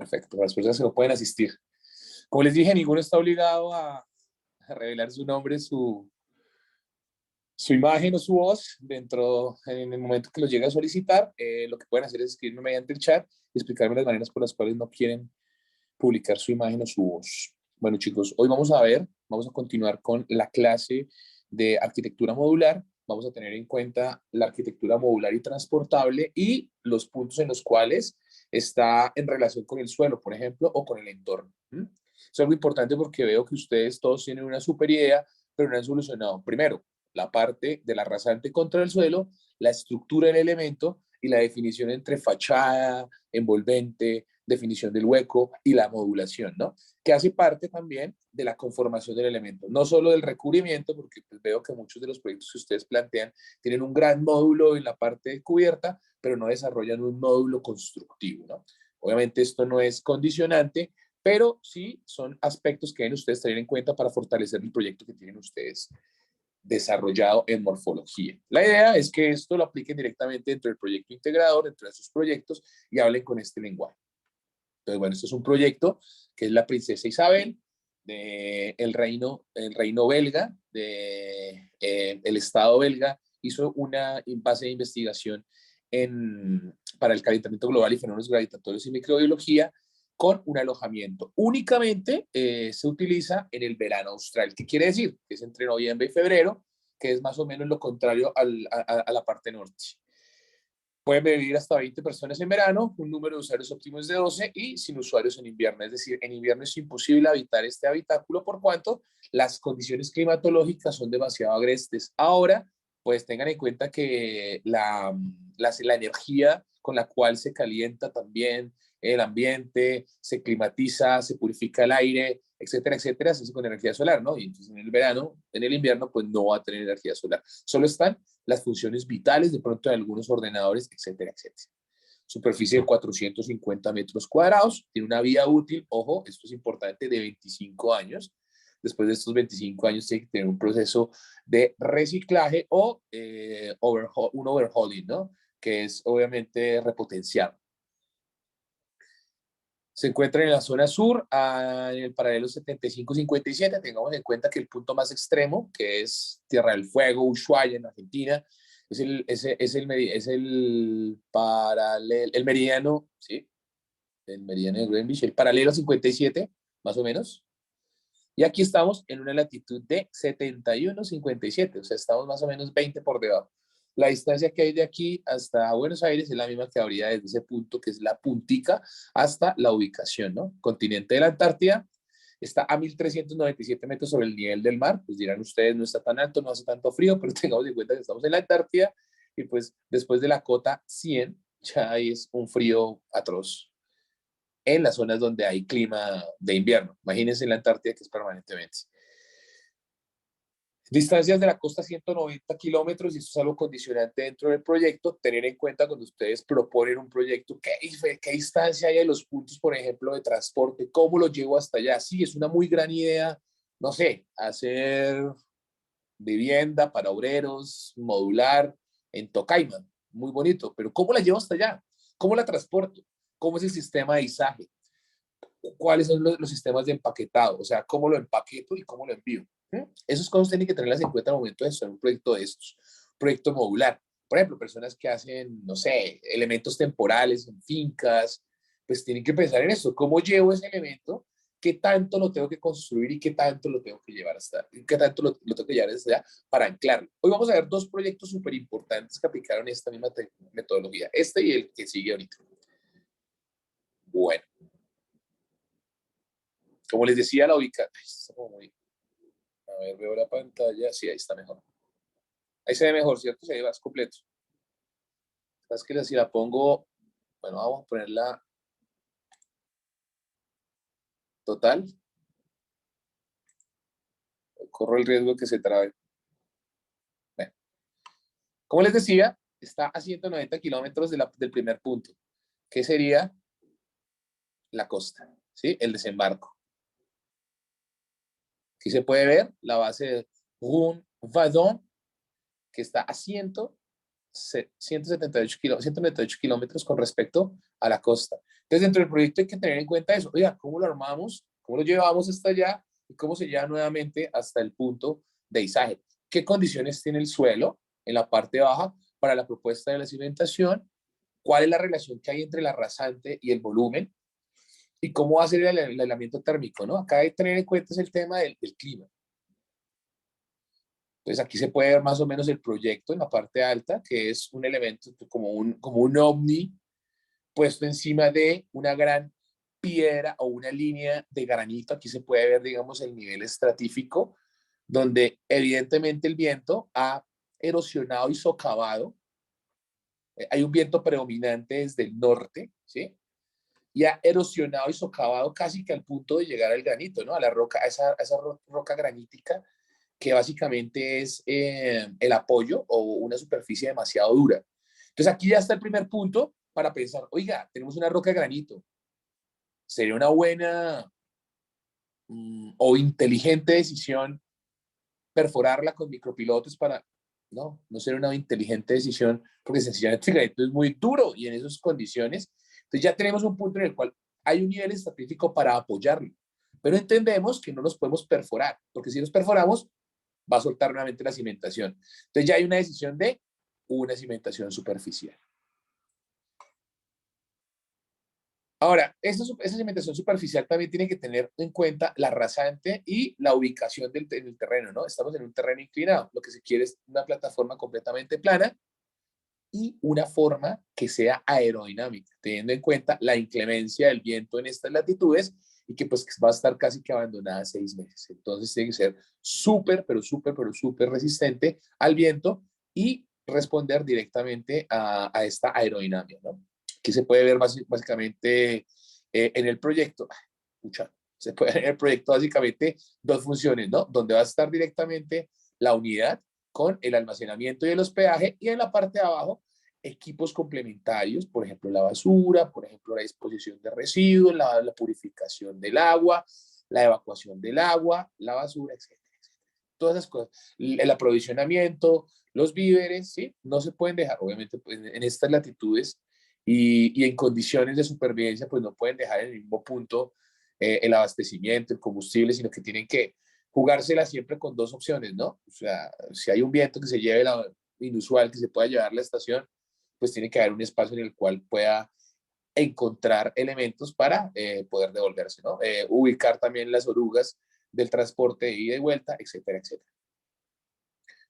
Perfecto, las personas que no pueden asistir. Como les dije, ninguno está obligado a revelar su nombre, su imagen o su voz en el momento que lo llegue a solicitar. Lo que pueden hacer es escribirme mediante el chat y explicarme las maneras por las cuales no quieren publicar su imagen o su voz. Bueno, chicos, hoy vamos a continuar con la clase de arquitectura modular. Vamos a tener en cuenta la arquitectura modular y transportable y los puntos en los cuales está en relación con el suelo, por ejemplo, o con el entorno. Es algo importante porque veo que ustedes todos tienen una super idea, pero no han solucionado, primero, la parte de la rasante contra el suelo, la estructura del elemento y la definición entre fachada, envolvente, definición del hueco y la modulación, ¿no? Que hace parte también de la conformación del elemento, no solo del recubrimiento, porque pues veo que muchos de los proyectos que ustedes plantean tienen un gran módulo en la parte de cubierta, pero no desarrollan un módulo constructivo, ¿no? Obviamente esto no es condicionante, pero sí son aspectos que deben ustedes tener en cuenta para fortalecer el proyecto que tienen ustedes desarrollado en morfología. La idea es que esto lo apliquen directamente dentro del proyecto integrador, dentro de sus proyectos y hablen con este lenguaje. Entonces, bueno, este es un proyecto que es la princesa Isabel, el reino belga, el Estado belga hizo una base de investigación para el calentamiento global y fenómenos gravitatorios y microbiología con un alojamiento. Únicamente se utiliza en el verano austral. ¿Qué quiere decir? Que es entre noviembre y febrero, que es más o menos lo contrario a la parte norte. Pueden vivir hasta 20 personas en verano, un número de usuarios óptimo es de 12 y sin usuarios en invierno. Es decir, en invierno es imposible habitar este habitáculo por cuanto las condiciones climatológicas son demasiado agrestes. Ahora, pues tengan en cuenta que la energía con la cual se calienta también el ambiente, se climatiza, se purifica el aire, etcétera, se hace con energía solar, ¿no? Y entonces en el verano, en el invierno, pues no va a tener energía solar. Solo están las funciones vitales de pronto de algunos ordenadores, etcétera. Superficie de 450 metros cuadrados, tiene una vida útil, ojo, esto es importante, de 25 años. Después de estos 25 años tiene que tener un proceso de reciclaje o un overhauling, ¿no? Que es obviamente repotenciado. Se encuentra en la zona sur, en el paralelo 75-57. Tengamos en cuenta que el punto más extremo, que es Tierra del Fuego, Ushuaia, en Argentina, el meridiano, ¿sí? El meridiano de Greenwich, el paralelo 57, más o menos. Y aquí estamos en una latitud de 71-57, o sea, estamos más o menos 20 por debajo. La distancia que hay de aquí hasta Buenos Aires es la misma que habría desde ese punto, que es la puntica, hasta la ubicación, ¿no? Continente de la Antártida está a 1.397 metros sobre el nivel del mar. Pues dirán ustedes, no está tan alto, no hace tanto frío, pero tengamos en cuenta que estamos en la Antártida y pues después de la cota 100 ya es un frío atroz en las zonas donde hay clima de invierno. Imagínense en la Antártida, que es permanentemente. Distancias de la costa 190 kilómetros, y esto es algo condicionante dentro del proyecto. Tener en cuenta cuando ustedes proponen un proyecto, qué distancia hay de los puntos, por ejemplo, de transporte, cómo lo llevo hasta allá. Sí, es una muy gran idea, no sé, hacer vivienda para obreros, modular en Tocaima, muy bonito, pero ¿cómo la llevo hasta allá? ¿Cómo la transporto? ¿Cómo es el sistema de izaje? ¿Cuáles son los sistemas de empaquetado? O sea, ¿cómo lo empaqueto y cómo lo envío? Esas cosas tienen que tenerlas en cuenta al momento de hacer un proyecto de estos, proyecto modular. Por ejemplo, personas que hacen, no sé, elementos temporales en fincas, pues tienen que pensar en esto. ¿Cómo llevo ese elemento? ¿Qué tanto lo tengo que construir y qué tanto lo tengo que llevar qué tanto lo tengo que llevar hasta allá para anclarlo? Hoy vamos a ver dos proyectos súper importantes que aplicaron esta misma metodología, este y el que sigue ahorita. Bueno, como les decía, la ubicación. A ver, veo la pantalla. Sí, ahí está mejor. Ahí se ve mejor, ¿cierto? Se ve más completo. Es que si la pongo, bueno, vamos a ponerla total. Corro el riesgo de que se trabe. Bueno, como les decía, está a 190 kilómetros del primer punto, que sería la costa, ¿sí? El desembarco. Aquí se puede ver la base de Rouen-Vadon, que está a 100 198 kilómetros con respecto a la costa. Entonces, dentro del proyecto hay que tener en cuenta eso. Oiga, ¿cómo lo armamos? ¿Cómo lo llevamos hasta allá? ¿Y cómo se lleva nuevamente hasta el punto de izaje? ¿Qué condiciones tiene el suelo en la parte baja para la propuesta de la cimentación? ¿Cuál es la relación que hay entre la rasante y el volumen? ¿Y cómo va a ser el aislamiento térmico? ¿No? Acá hay que tener en cuenta es el tema del clima. Entonces aquí se puede ver más o menos el proyecto en la parte alta, que es un elemento como un ovni puesto encima de una gran piedra o una línea de granito. Aquí se puede ver, digamos, el nivel estratífico, donde evidentemente el viento ha erosionado y socavado. Hay un viento predominante desde el norte, ¿sí? Y ha erosionado y socavado casi que al punto de llegar al granito, ¿no? A la roca, a esa roca granítica, que básicamente es el apoyo o una superficie demasiado dura. Entonces aquí ya está el primer punto para pensar, oiga, tenemos una roca de granito. Sería una buena o inteligente decisión perforarla con micropilotes para... No, no sería una inteligente decisión porque sencillamente el granito es muy duro y en esas condiciones. Entonces ya tenemos un punto en el cual hay un nivel estratégico para apoyarlo. Pero entendemos que no nos podemos perforar, porque si nos perforamos, va a soltar nuevamente la cimentación. Entonces ya hay una decisión de una cimentación superficial. Ahora, esa cimentación superficial también tiene que tener en cuenta la rasante y la ubicación del terreno, ¿no? Estamos en un terreno inclinado. Lo que se quiere es una plataforma completamente plana y una forma que sea aerodinámica, teniendo en cuenta la inclemencia del viento en estas latitudes y que pues va a estar casi que abandonada 6 meses. Entonces tiene que ser súper, pero súper resistente al viento y responder directamente a esta aerodinámica, ¿no? Que se puede ver básicamente en el proyecto. Escucha, se puede ver en el proyecto básicamente dos funciones, ¿no? Donde va a estar directamente la unidad con el almacenamiento y el hospedaje, y en la parte de abajo equipos complementarios, por ejemplo la basura, por ejemplo la disposición de residuos, la purificación del agua, la evacuación del agua, la basura, etcétera, etcétera. Todas esas cosas, el aprovisionamiento, los víveres, ¿sí? No se pueden dejar, obviamente pues, en estas latitudes y en condiciones de supervivencia, pues no pueden dejar en el mismo punto el abastecimiento, el combustible, sino que tienen que jugársela siempre con dos opciones, ¿no? O sea, si hay un viento que se lleve la inusual que se pueda llevar la estación, pues tiene que haber un espacio en el cual pueda encontrar elementos para poder devolverse, ¿no? Ubicar también las orugas del transporte de ida y vuelta, etcétera, etcétera.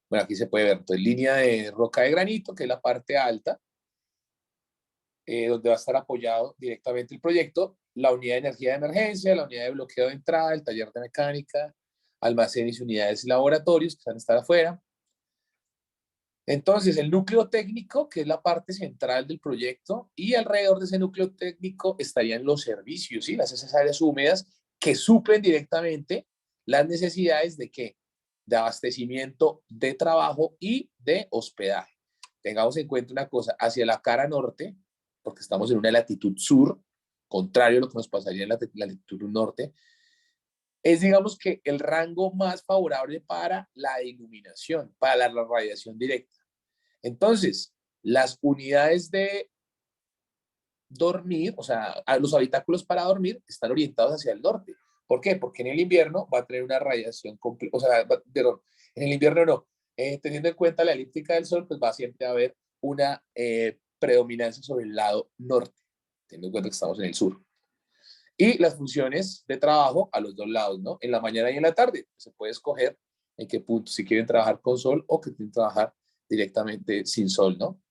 Bueno, aquí se puede ver, entonces, línea de roca de granito, que es la parte alta, donde va a estar apoyado directamente el proyecto, la unidad de energía de emergencia, la unidad de bloqueo de entrada, el taller de mecánica, almacenes y unidades y laboratorios que van a estar afuera. Entonces, el núcleo técnico, que es la parte central del proyecto, y alrededor de ese núcleo técnico estarían los servicios, ¿sí? Esas áreas húmedas que suplen directamente las necesidades de qué? De abastecimiento, de trabajo y de hospedaje. Tengamos en cuenta una cosa, hacia la cara norte, porque estamos en una latitud sur, contrario a lo que nos pasaría en la latitud norte, es digamos que el rango más favorable para la iluminación, para la radiación directa. Entonces, las unidades de dormir, o sea, los habitáculos para dormir están orientados hacia el norte. ¿Por qué? Porque en el invierno va a tener una radiación completa, o sea, perdón, en el invierno no. Teniendo en cuenta la elíptica del Sol, pues va siempre a haber una predominancia sobre el lado norte, teniendo en cuenta que estamos en el sur. Y las funciones de trabajo a los dos lados, ¿no? En la mañana y en la tarde. Se puede escoger en qué punto, si quieren trabajar con sol o que quieren trabajar directamente sin sol, ¿no?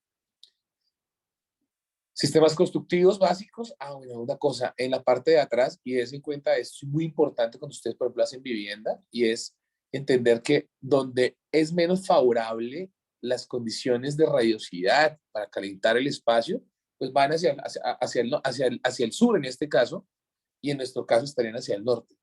Sistemas constructivos básicos. Ah, bueno, una cosa, en la parte de atrás, y des en cuenta, esto es muy importante cuando ustedes, por ejemplo, hacen vivienda, y es entender que donde es menos favorable las condiciones de radiosidad para calentar el espacio, pues van hacia el sur en este caso, y en nuestro caso estarían hacia el norte.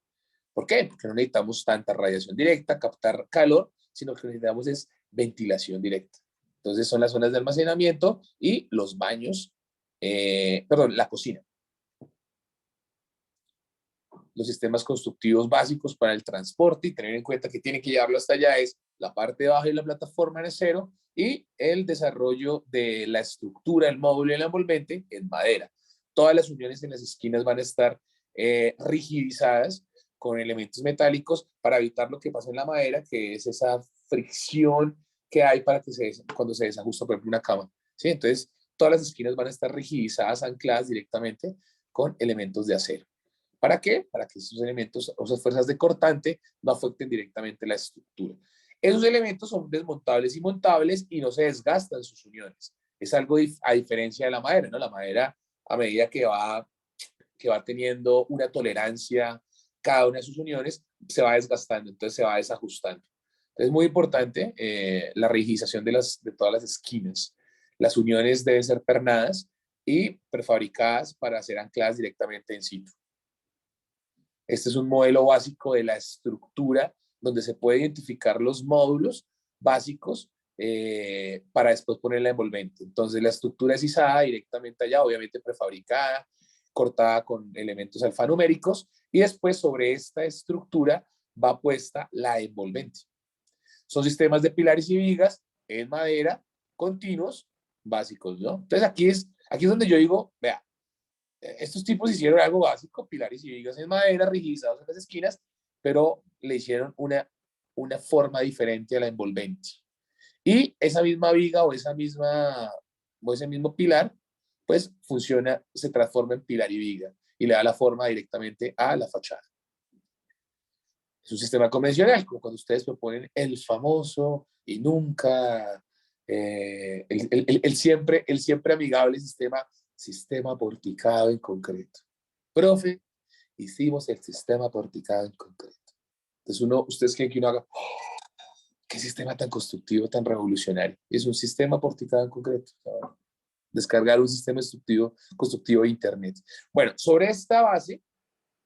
¿Por qué? Porque no necesitamos tanta radiación directa, captar calor, sino que necesitamos es ventilación directa. Entonces son las zonas de almacenamiento y los baños, perdón, la cocina. Los sistemas constructivos básicos para el transporte y tener en cuenta que tiene que llevarlo hasta allá es la parte de abajo de la plataforma en acero y el desarrollo de la estructura, el módulo y el envolvente en madera. Todas las uniones en las esquinas van a estar rigidizadas con elementos metálicos para evitar lo que pasa en la madera, que es esa fricción que hay para que cuando se desajusta, por ejemplo, una cama. ¿Sí? Entonces, todas las esquinas van a estar rigidizadas, ancladas directamente con elementos de acero. ¿Para qué? Para que esos elementos o esas fuerzas de cortante no afecten directamente la estructura. Esos elementos son desmontables y montables y no se desgastan sus uniones. Es algo a diferencia de la madera, ¿no? La madera, a medida que va teniendo una tolerancia cada una de sus uniones, se va desgastando, entonces se va desajustando. Es muy importante la rigidización de todas las esquinas. Las uniones deben ser pernadas y prefabricadas para ser ancladas directamente en situ. Este es un modelo básico de la estructura donde se puede identificar los módulos básicos para después poner la envolvente. Entonces la estructura es izada directamente allá, obviamente prefabricada, cortada con elementos alfanuméricos y después sobre esta estructura va puesta la envolvente. Son sistemas de pilares y vigas en madera continuos básicos, ¿no? Entonces aquí es donde yo digo, vea, estos tipos hicieron algo básico, pilares y vigas en madera, rigidizados en las esquinas, pero le hicieron una forma diferente a la envolvente. Y esa misma viga o ese mismo pilar, pues funciona, se transforma en pilar y viga y le da la forma directamente a la fachada. Es un sistema convencional, como cuando ustedes proponen el famoso y nunca, el siempre amigable sistema porticado en concreto. Profe, hicimos el sistema porticado en concreto. Entonces ustedes creen que uno haga, qué sistema tan constructivo, tan revolucionario. Es un sistema porticado en concreto. ¿No? Descargar un sistema constructivo de Internet. Bueno, sobre esta base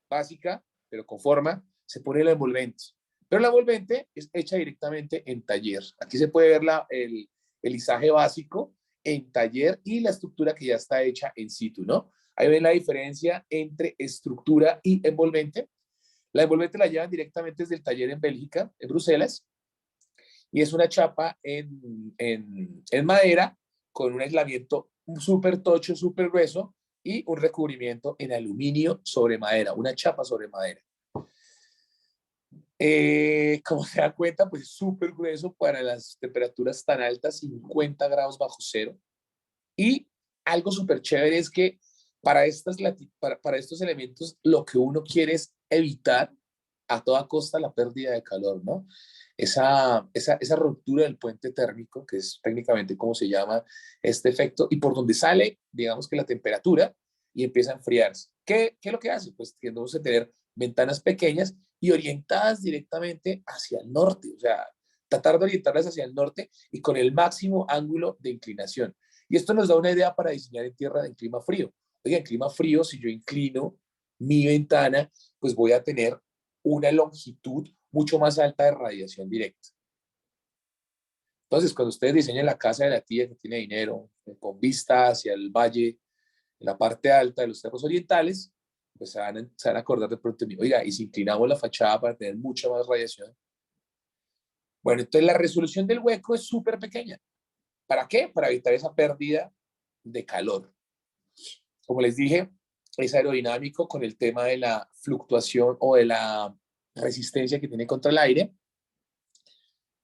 básica, pero con forma, se pone la envolvente. Pero la envolvente es hecha directamente en taller. Aquí se puede ver el izaje básico en taller y la estructura que ya está hecha en situ, ¿no? Ahí ven la diferencia entre estructura y envolvente. La envolvente la llevan directamente desde el taller en Bélgica, en Bruselas, y es una chapa en madera con un aislamiento súper tocho, súper grueso y un recubrimiento en aluminio sobre madera, una chapa sobre madera. Como se dan cuenta, pues es súper grueso para las temperaturas tan altas, 50 grados bajo cero. Y algo súper chévere es que para estos elementos lo que uno quiere es evitar a toda costa la pérdida de calor, ¿no? Esa ruptura del puente térmico, que es técnicamente como se llama este efecto, y por donde sale, digamos que la temperatura, y empieza a enfriarse. ¿Qué es lo que hace? Pues tendemos a tener ventanas pequeñas y orientadas directamente hacia el norte, o sea, tratar de orientarlas hacia el norte y con el máximo ángulo de inclinación. Y esto nos da una idea para diseñar en tierra en clima frío. Oiga, en clima frío, si yo inclino mi ventana, pues voy a tener una longitud mucho más alta de radiación directa. Entonces, cuando ustedes diseñan la casa de la tía que tiene dinero, con vista hacia el valle, en la parte alta de los cerros orientales, pues se van a acordar de pronto de mí. Oiga, y si inclinamos la fachada para tener mucha más radiación. Bueno, entonces la resolución del hueco es súper pequeña. ¿Para qué? Para evitar esa pérdida de calor. Como les dije, es aerodinámico con el tema de la fluctuación o de la resistencia que tiene contra el aire.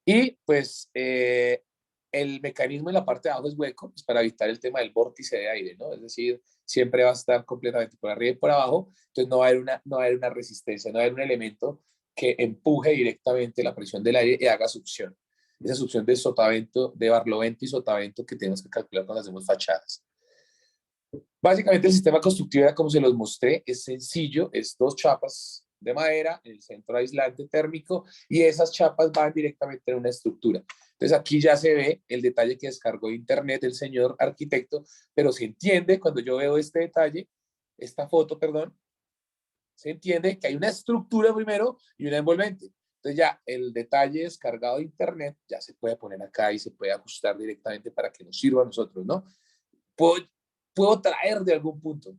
Y pues el mecanismo en la parte de abajo es hueco, pues, para evitar el tema del vórtice de aire, ¿no? Es decir, siempre va a estar completamente por arriba y por abajo, entonces no va a haber una resistencia, no va a haber un elemento que empuje directamente la presión del aire y haga succión. Esa succión de sotavento, de barlovento y sotavento que tenemos que calcular cuando hacemos fachadas. Básicamente el sistema constructivo, como se los mostré, es sencillo, es dos chapas de madera, en el centro aislante térmico, y esas chapas van directamente en una estructura. Entonces aquí ya se ve el detalle que descargó de internet el señor arquitecto, pero se entiende cuando yo veo este detalle, esta foto, perdón, se entiende que hay una estructura primero y una envolvente. Entonces ya el detalle descargado de internet ya se puede poner acá y se puede ajustar directamente para que nos sirva a nosotros, ¿no? Puedo traer de algún punto.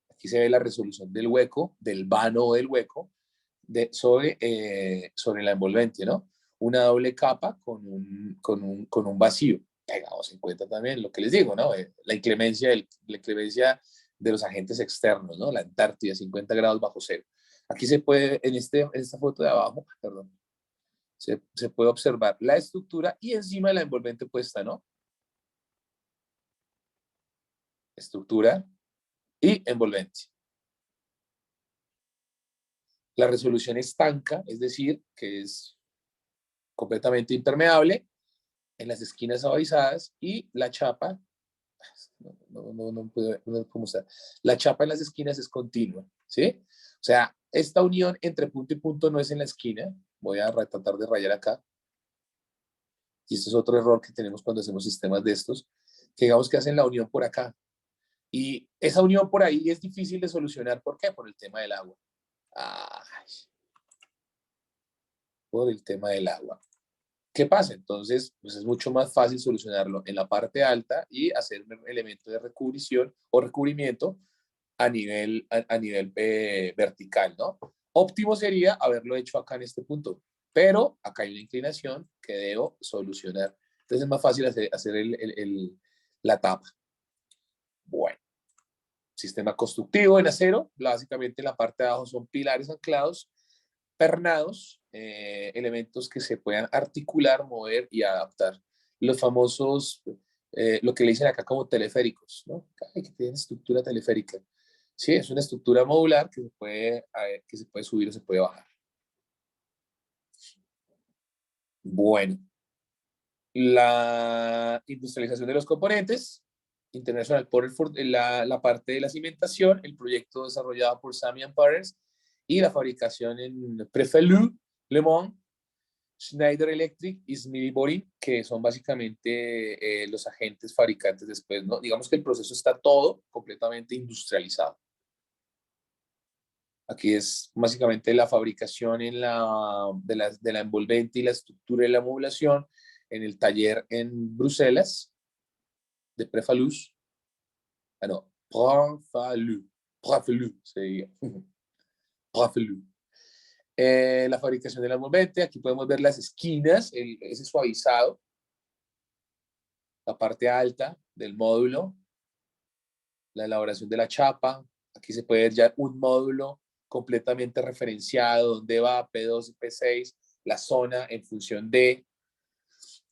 Aquí se ve la resolución del hueco, del vano o del hueco, sobre la envolvente, ¿no? Una doble capa con un vacío. Tengamos en cuenta también lo que les digo, ¿no? La inclemencia de los agentes externos, ¿no? La Antártida, 50 grados bajo cero. Aquí se puede, en esta foto de abajo, perdón, se puede observar la estructura y encima de la envolvente puesta, ¿no? Estructura y envolvente. La resolución estanca, es decir, que es completamente impermeable en las esquinas suavizadas y la chapa, no puedo mostrar. La chapa en las esquinas es continua, ¿sí? O sea, esta unión entre punto y punto no es en la esquina. Voy a tratar de rayar acá. Y este es otro error que tenemos cuando hacemos sistemas de estos, que digamos que hacen la unión por acá. Y esa unión por ahí es difícil de solucionar. ¿Por qué? Por el tema del agua. Ay, por el tema del agua. ¿Qué pasa? Entonces, pues es mucho más fácil solucionarlo en la parte alta y hacer un elemento de recubrición o recubrimiento a nivel vertical, ¿no? Óptimo sería haberlo hecho acá en este punto, pero acá hay una inclinación que debo solucionar. Entonces es más fácil hacer la tapa. Bueno, sistema constructivo en acero. Básicamente en la parte de abajo son pilares anclados, pernados, elementos que se puedan articular, mover y adaptar. Los famosos, lo que le dicen acá como teleféricos, ¿no? Ay, que tienen estructura teleférica. Sí, es una estructura modular que se puede subir o se puede bajar. Bueno, la industrialización de los componentes, International Porter, la parte de la cimentación, el proyecto desarrollado por Samy Partners y la fabricación en Prefelu, Le Mans, Schneider Electric y Smith Boring, que son básicamente los agentes fabricantes después, ¿no? Digamos que el proceso está todo completamente industrializado. Aquí es básicamente la fabricación de la envolvente y la estructura de la modulación en el taller en Bruselas de Prefalus. Ah, no, Prefalus, se diga. Prefalus. La fabricación de la envolvente, aquí podemos ver las esquinas, ese suavizado, la parte alta del módulo, la elaboración de la chapa. Aquí se puede ver ya un módulo completamente referenciado, donde va P2 y P6, la zona en función de,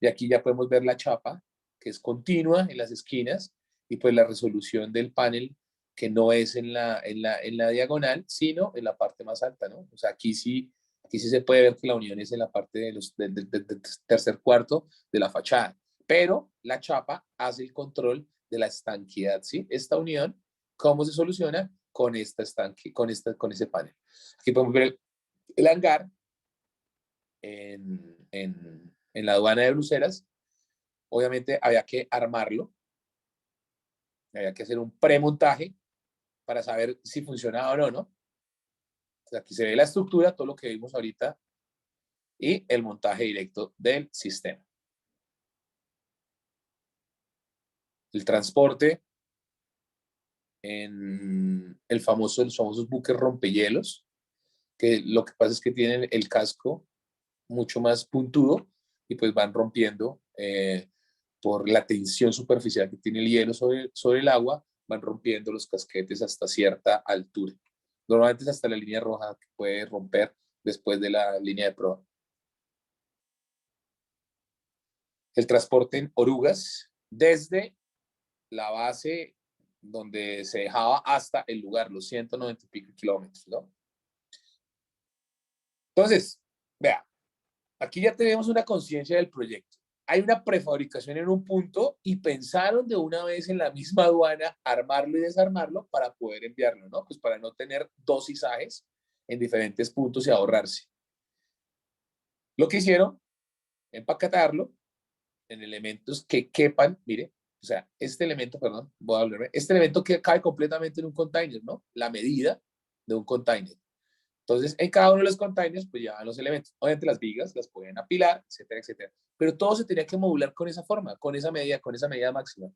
y aquí ya podemos ver la chapa, que es continua en las esquinas, y pues la resolución del panel, que no es en la diagonal, sino en la parte más alta, ¿no? O sea, aquí sí se puede ver que la unión es en la parte del tercer cuarto de la fachada, pero la chapa hace el control de la estanquidad, ¿sí? Esta unión, ¿cómo se soluciona? Con esta estanque, con ese panel. Aquí podemos ver el hangar en la aduana de Bruselas. Obviamente había que armarlo, había que hacer un premontaje para saber si funcionaba o no, ¿no? Entonces aquí se ve la estructura, todo lo que vimos ahorita, y el montaje directo del sistema. El transporte en los famosos buques rompehielos, que lo que pasa es que tienen el casco mucho más puntudo y pues van rompiendo por la tensión superficial que tiene el hielo sobre el agua, van rompiendo los casquetes hasta cierta altura. Normalmente es hasta la línea roja que puede romper después de la línea de proa. El transporte en orugas desde la base donde se dejaba hasta el lugar, los 190 y pico kilómetros, ¿no? Entonces, vea, aquí ya tenemos una conciencia del proyecto. Hay una prefabricación en un punto y pensaron de una vez en la misma aduana armarlo y desarmarlo para poder enviarlo, ¿no? Pues para no tener dos izajes en diferentes puntos y ahorrarse. Lo que hicieron, empaquetarlo en elementos que quepan, mire, o sea, este elemento, perdón, voy a hablar, este elemento que cae completamente en un container, ¿no? La medida de un container. Entonces, en cada uno de los containers, pues llevan los elementos. Obviamente las vigas las pueden apilar, etcétera, etcétera. Pero todo se tenía que modular con esa forma, con esa medida máxima.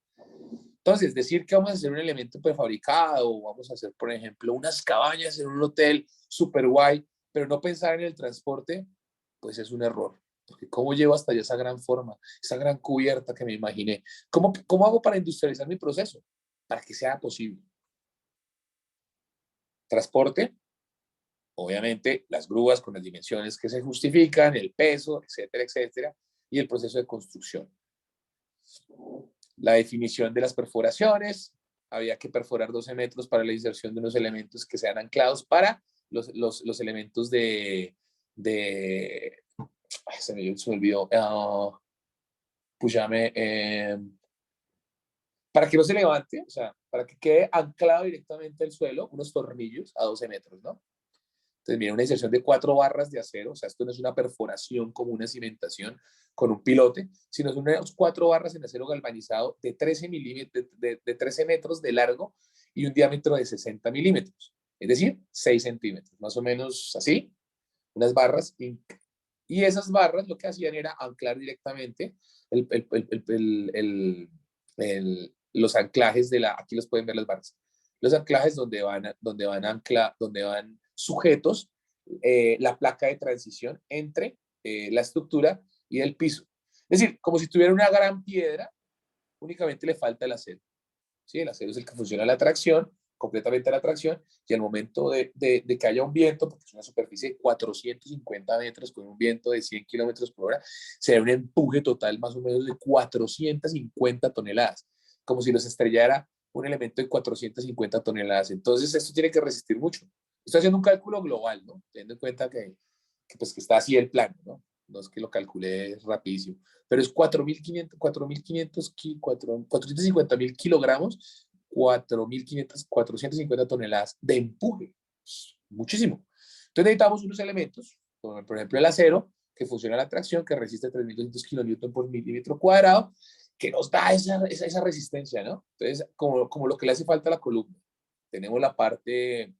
Entonces, decir que vamos a hacer un elemento prefabricado o vamos a hacer, por ejemplo, unas cabañas en un hotel super guay, pero no pensar en el transporte, pues es un error. Porque ¿cómo llevo hasta allá esa gran forma, esa gran cubierta que me imaginé? ¿Cómo hago para industrializar mi proceso? Para que sea posible. Transporte, obviamente las grúas con las dimensiones que se justifican, el peso, etcétera, etcétera, y el proceso de construcción. La definición de las perforaciones, había que perforar 12 metros para la inserción de unos elementos que sean anclados para los elementos de se me olvidó, pues llame, para que no se levante, o sea, para que quede anclado directamente al suelo, unos tornillos a 12 metros, ¿no? Entonces, mira, una inserción de 4 barras de acero, o sea, esto no es una perforación como una cimentación con un pilote, sino son unas 4 barras en acero galvanizado de 13 milímetros, de 13 metros de largo y un diámetro de 60 milímetros, es decir, 6 centímetros, más o menos así, unas barras. Y esas barras lo que hacían era anclar directamente el, el, el, el, los anclajes de la, aquí los pueden ver las barras, los anclajes donde van sujetos la placa de transición entre la estructura y el piso. Es decir, como si tuviera una gran piedra, únicamente le falta el acero. ¿Sí? El acero es el que funciona la tracción, completamente la tracción, y al momento de que haya un viento, porque es una superficie de 450 metros con un viento de 100 kilómetros por hora, se da un empuje total más o menos de 450 toneladas, como si los estrellara un elemento de 450 toneladas. Entonces, esto tiene que resistir mucho. Estoy haciendo un cálculo global, ¿no? Teniendo en cuenta pues, que está así el plano, ¿no? No es que lo calculé rapidísimo, pero es 450.000 kilogramos, 450 toneladas de empuje. Muchísimo. Entonces necesitamos unos elementos, como por ejemplo el acero, que funciona a la tracción, que resiste 3.200 kilonewton por milímetro cuadrado, que nos da esa resistencia, ¿no? Entonces, como lo que le hace falta a la columna. Tenemos la parte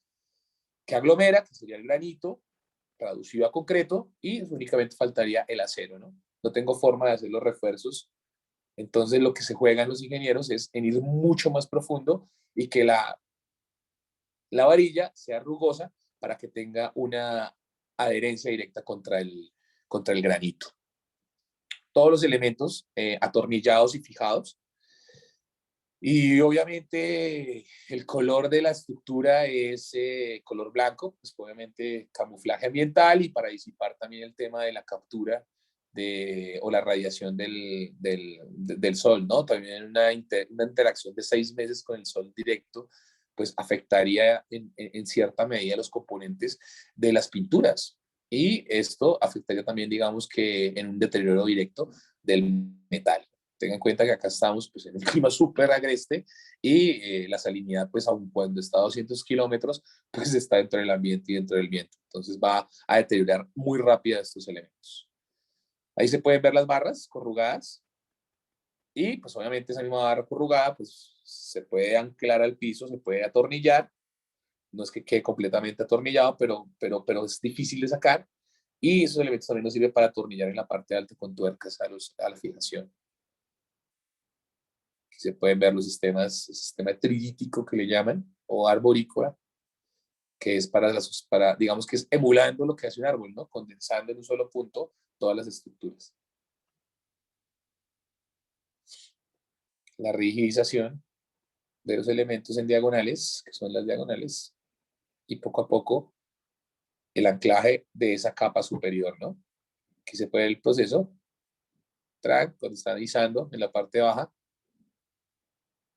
que aglomera, que sería el granito, traducido a concreto, y únicamente faltaría el acero, ¿no? No tengo forma de hacer los refuerzos. Entonces, lo que se juegan los ingenieros es en ir mucho más profundo y que la varilla sea rugosa para que tenga una adherencia directa contra el granito. Todos los elementos atornillados y fijados. Y obviamente el color de la estructura es color blanco, pues obviamente camuflaje ambiental y para disipar también el tema de la captura o la radiación del sol, ¿no? También una interacción de 6 meses con el sol directo, pues afectaría en cierta medida los componentes de las pinturas. Y esto afectaría también, digamos que en un deterioro directo del metal. Tengan en cuenta que acá estamos pues, en un clima súper agreste y la salinidad, pues aun cuando está a 200 kilómetros, pues está dentro del ambiente y dentro del viento. Entonces va a deteriorar muy rápido estos elementos. Ahí se pueden ver las barras corrugadas y pues obviamente esa misma barra corrugada pues se puede anclar al piso, se puede atornillar. No es que quede completamente atornillado, pero es difícil de sacar. Y esos elementos también nos sirven para atornillar en la parte alta con tuercas a la fijación. Se pueden ver los sistemas, el sistema tridítico que le llaman, o arborícola, que es digamos que es emulando lo que hace un árbol, ¿no? Condensando en un solo punto todas las estructuras. La rigidización de los elementos en diagonales, que son las diagonales, y poco a poco el anclaje de esa capa superior, ¿no? Aquí se puede ver el proceso, cuando está izando en la parte baja,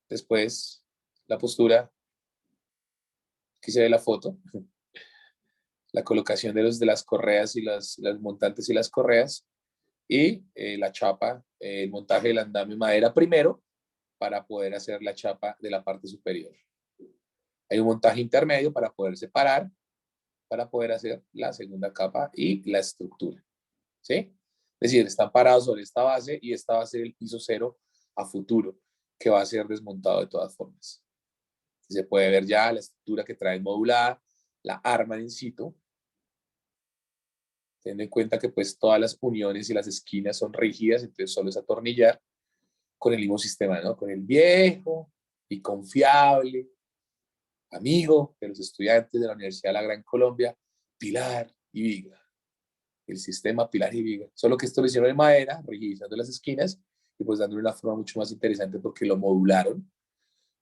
después la postura, aquí se ve la foto, la colocación de las correas y las montantes y las correas, y la chapa, el montaje del andamio madera primero para poder hacer la chapa de la parte superior. Hay un montaje intermedio para poder separar, para poder hacer la segunda capa y la estructura. ¿Sí? Es decir, están parados sobre esta base y esta va a ser el piso cero a futuro, que va a ser desmontado de todas formas. Se puede ver ya la estructura que trae modulada, la arma in situ, teniendo en cuenta que pues todas las uniones y las esquinas son rígidas, entonces solo es atornillar con el mismo sistema, ¿no? Con el viejo y confiable amigo de los estudiantes de la Universidad de la Gran Colombia, Pilar y viga. El sistema pilar y viga. Solo que esto lo hicieron de madera, rigidizando las esquinas y pues dándole una forma mucho más interesante porque lo modularon,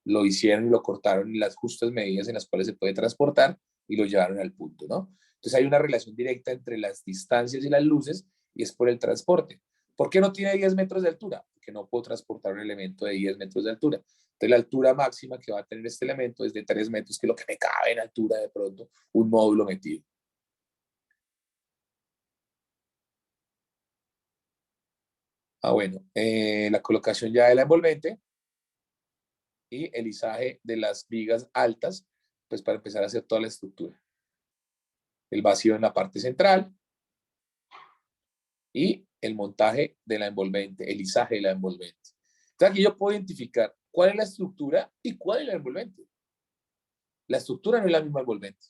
lo hicieron y lo cortaron en las justas medidas en las cuales se puede transportar y lo llevaron al punto, ¿no? Entonces hay una relación directa entre las distancias y las luces y es por el transporte. ¿Por qué no tiene 10 metros de altura? Porque no puedo transportar un elemento de 10 metros de altura. Entonces la altura máxima que va a tener este elemento es de 3 metros, que es lo que me cabe en altura de pronto, un módulo metido. Bueno, la colocación ya de la envolvente y el izaje de las vigas altas, pues para empezar a hacer toda la estructura. El vacío en la parte central y el montaje de la envolvente, el izaje de la envolvente. Entonces aquí yo puedo identificar cuál es la estructura y cuál es la envolvente. La estructura no es la misma envolvente.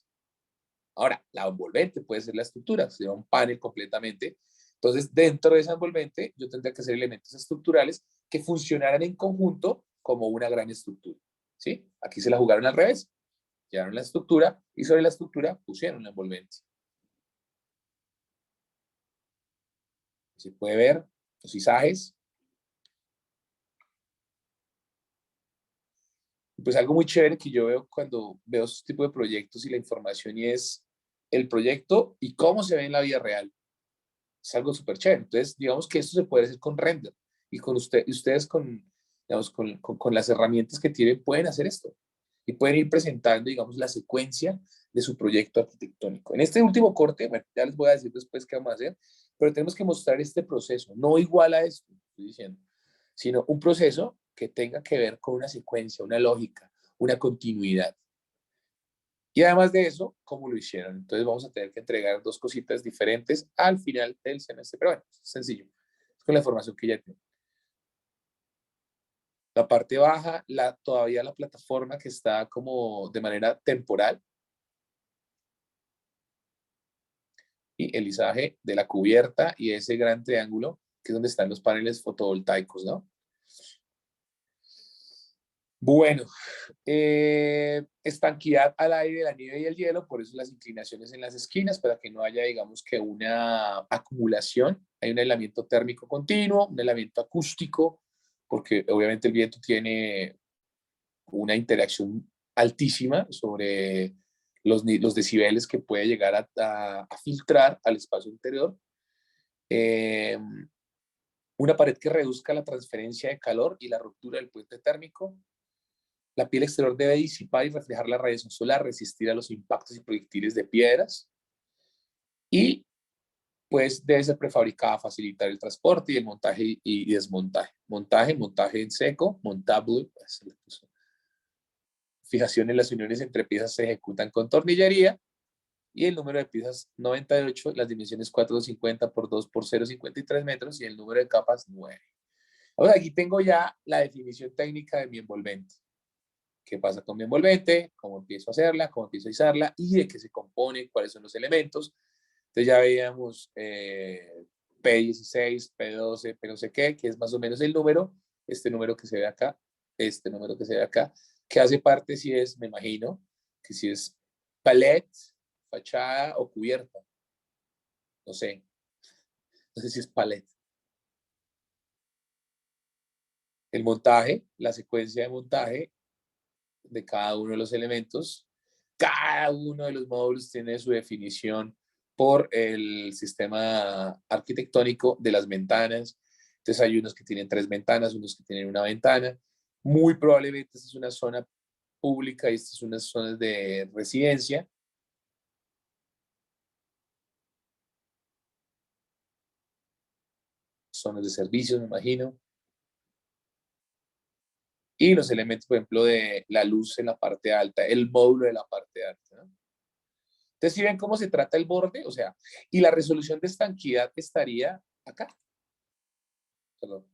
Ahora, la envolvente puede ser la estructura, sería un panel completamente. Entonces, dentro de esa envolvente, yo tendría que hacer elementos estructurales que funcionaran en conjunto como una gran estructura. ¿Sí? Aquí se la jugaron al revés. Llevaron la estructura y sobre la estructura pusieron la envolvente. Se puede ver los izajes. Pues algo muy chévere que yo veo cuando veo esos tipos de proyectos y la información y es el proyecto y cómo se ve en la vida real. Es algo súper chévere. Entonces, digamos que esto se puede hacer con render y con ustedes con, digamos, con las herramientas que tienen pueden hacer esto y pueden ir presentando, digamos, la secuencia de su proyecto arquitectónico. En este último corte, bueno, ya les voy a decir después qué vamos a hacer, pero tenemos que mostrar este proceso, no igual a esto, estoy diciendo, sino un proceso que tenga que ver con una secuencia, una lógica, una continuidad. Y además de eso, ¿cómo lo hicieron? Entonces vamos a tener que entregar dos cositas diferentes al final del semestre. Pero bueno, es sencillo. Es con la información que ya tengo. La parte baja, todavía la plataforma que está como de manera temporal y el izaje de la cubierta y ese gran triángulo que es donde están los paneles fotovoltaicos, ¿no? Bueno, estanqueidad al aire, la nieve y el hielo, por eso las inclinaciones en las esquinas, para que no haya, digamos, que una acumulación. Hay un aislamiento térmico continuo, un aislamiento acústico, porque obviamente el viento tiene una interacción altísima sobre los decibeles que puede llegar a filtrar al espacio interior. Eh, una pared que reduzca la transferencia de calor y la ruptura del puente térmico. La piel exterior debe disipar y reflejar la radiación solar, resistir a los impactos y proyectiles de piedras y pues debe ser prefabricada, facilitar el transporte y el montaje y desmontaje. Montaje en seco, montable, pues, fijación en las uniones entre piezas se ejecutan con tornillería y el número de piezas 98, las dimensiones 450 por 2 por 0,53 metros y el número de capas 9. Ahora aquí tengo ya la definición técnica de mi envolvente. ¿Qué pasa con mi envolvente? ¿Cómo empiezo a hacerla? ¿Cómo empiezo a izarla? ¿Y de qué se compone? ¿Cuáles son los elementos? Entonces ya veíamos P16, P12, P no sé qué, que es más o menos el número, este número que se ve acá, este número que se ve acá, que hace parte si es, me imagino, que si es palet, fachada o cubierta. No sé, no sé si es palet. El montaje, la secuencia de montaje de cada uno de los elementos. Cada uno de los módulos tiene su definición por el sistema arquitectónico de las ventanas. Entonces hay unos que tienen 3 ventanas, unos que tienen una ventana. Muy probablemente esta es una zona pública y esta es una zona de residencia. Zonas de servicios, me imagino. Y los elementos, por ejemplo, de la luz en la parte alta, el módulo de la parte alta, ¿no? Entonces, si ven cómo se trata el borde, o sea, y la resolución de estanquidad estaría acá, perdón,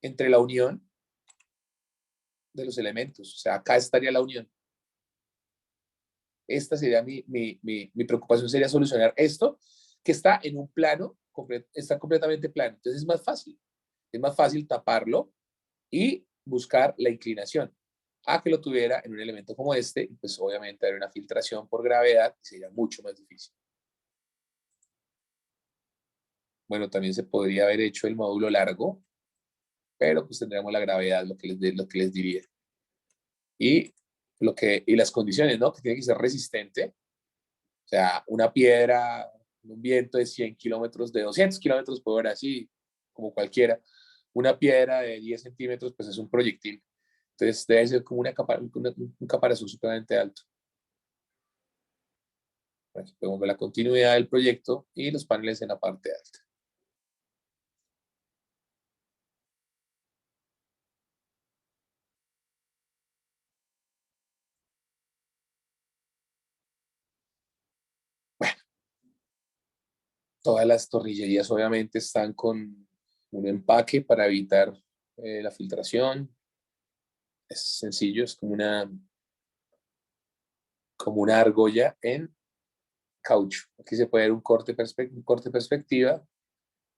entre la unión de los elementos. O sea, acá estaría la unión. Esta sería mi preocupación, sería solucionar esto, que está en un plano, está completamente plano. Entonces es más fácil taparlo y buscar la inclinación. A que lo tuviera en un elemento como este, pues obviamente hay una filtración por gravedad y sería mucho más difícil. bueno, también se podría haber hecho el módulo largo, pero pues tendríamos la gravedad, lo que les diría. Y, y las condiciones, ¿no? Que tiene que ser resistente. O sea, una piedra, un viento de 100 kilómetros, de 200 kilómetros por hora, así como cualquiera. Una piedra de 10 centímetros, pues es un proyectil. Entonces debe ser como un caparazón supremamente alto. Aquí podemos ver la continuidad del proyecto y los paneles en la parte alta. Bueno, todas las tornillerías obviamente están con un empaque para evitar la filtración. Es sencillo, es como una argolla en caucho. Aquí se puede ver un corte perspectiva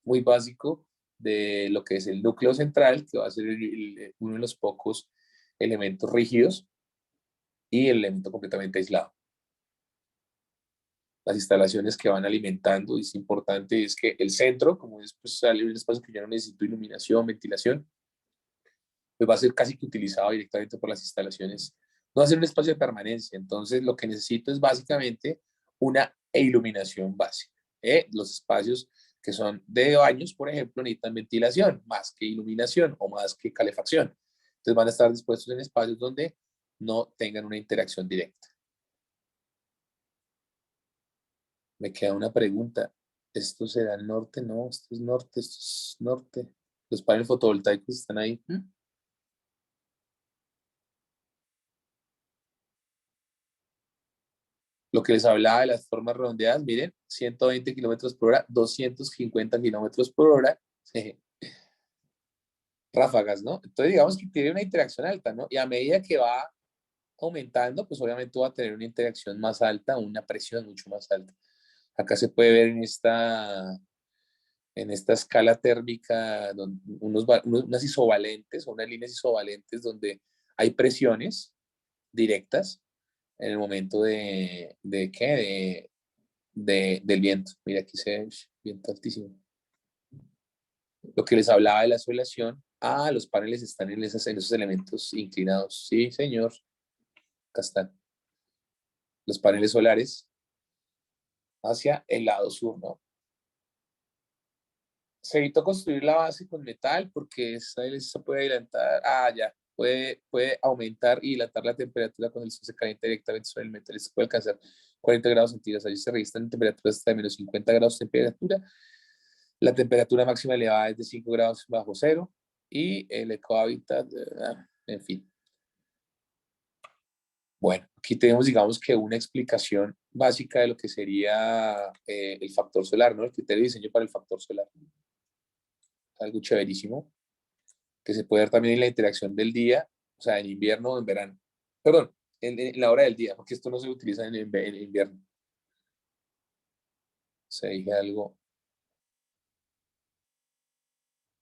muy básico de lo que es el núcleo central, que va a ser uno de los pocos elementos rígidos y el elemento completamente aislado. Las instalaciones que van alimentando, y es importante, es que el centro, como es pues, sale un espacio que ya no necesita iluminación, ventilación, pues va a ser casi que utilizado directamente por las instalaciones. No va a ser un espacio de permanencia, entonces lo que necesito es básicamente una iluminación básica. Los espacios que son de baños, por ejemplo, necesitan ventilación más que iluminación o más que calefacción. Entonces van a estar dispuestos en espacios donde no tengan una interacción directa. Me queda una pregunta. ¿Esto será el norte? No, esto es norte, esto es norte. Los paneles fotovoltaicos están ahí. Lo que les hablaba de las formas redondeadas, miren, 120 kilómetros por hora, 250 kilómetros por hora, ráfagas, ¿no? Entonces, digamos que tiene una interacción alta, ¿no? Y a medida que va aumentando, pues obviamente va a tener una interacción más alta, una presión mucho más alta. Acá se puede ver en esta escala térmica unas isovalentes o unas líneas isovalentes donde hay presiones directas en el momento de ¿qué? Del viento. Mira, aquí se ve viento altísimo. Lo que les hablaba de la oscilación, los paneles están en esos elementos inclinados. Sí, señor, acá están los paneles solares hacia el lado sur, ¿no? Se evitó construir la base con metal porque se puede adelantar, ya, puede aumentar y dilatar la temperatura cuando el sol se calienta directamente sobre el metal. Se puede alcanzar 40 grados centígrados. Allí se registran temperaturas hasta de menos 50 grados de temperatura. La temperatura máxima elevada es de 5 grados bajo cero y el ecohábitat, en fin. Bueno, aquí tenemos, digamos que una explicación básica de lo que sería el factor solar, ¿no? El criterio de diseño para el factor solar. Algo chéverísimo, que se puede ver también en la interacción del día, o sea, en invierno o en verano. Perdón, en la hora del día, porque esto no se utiliza en invierno. Se dije algo.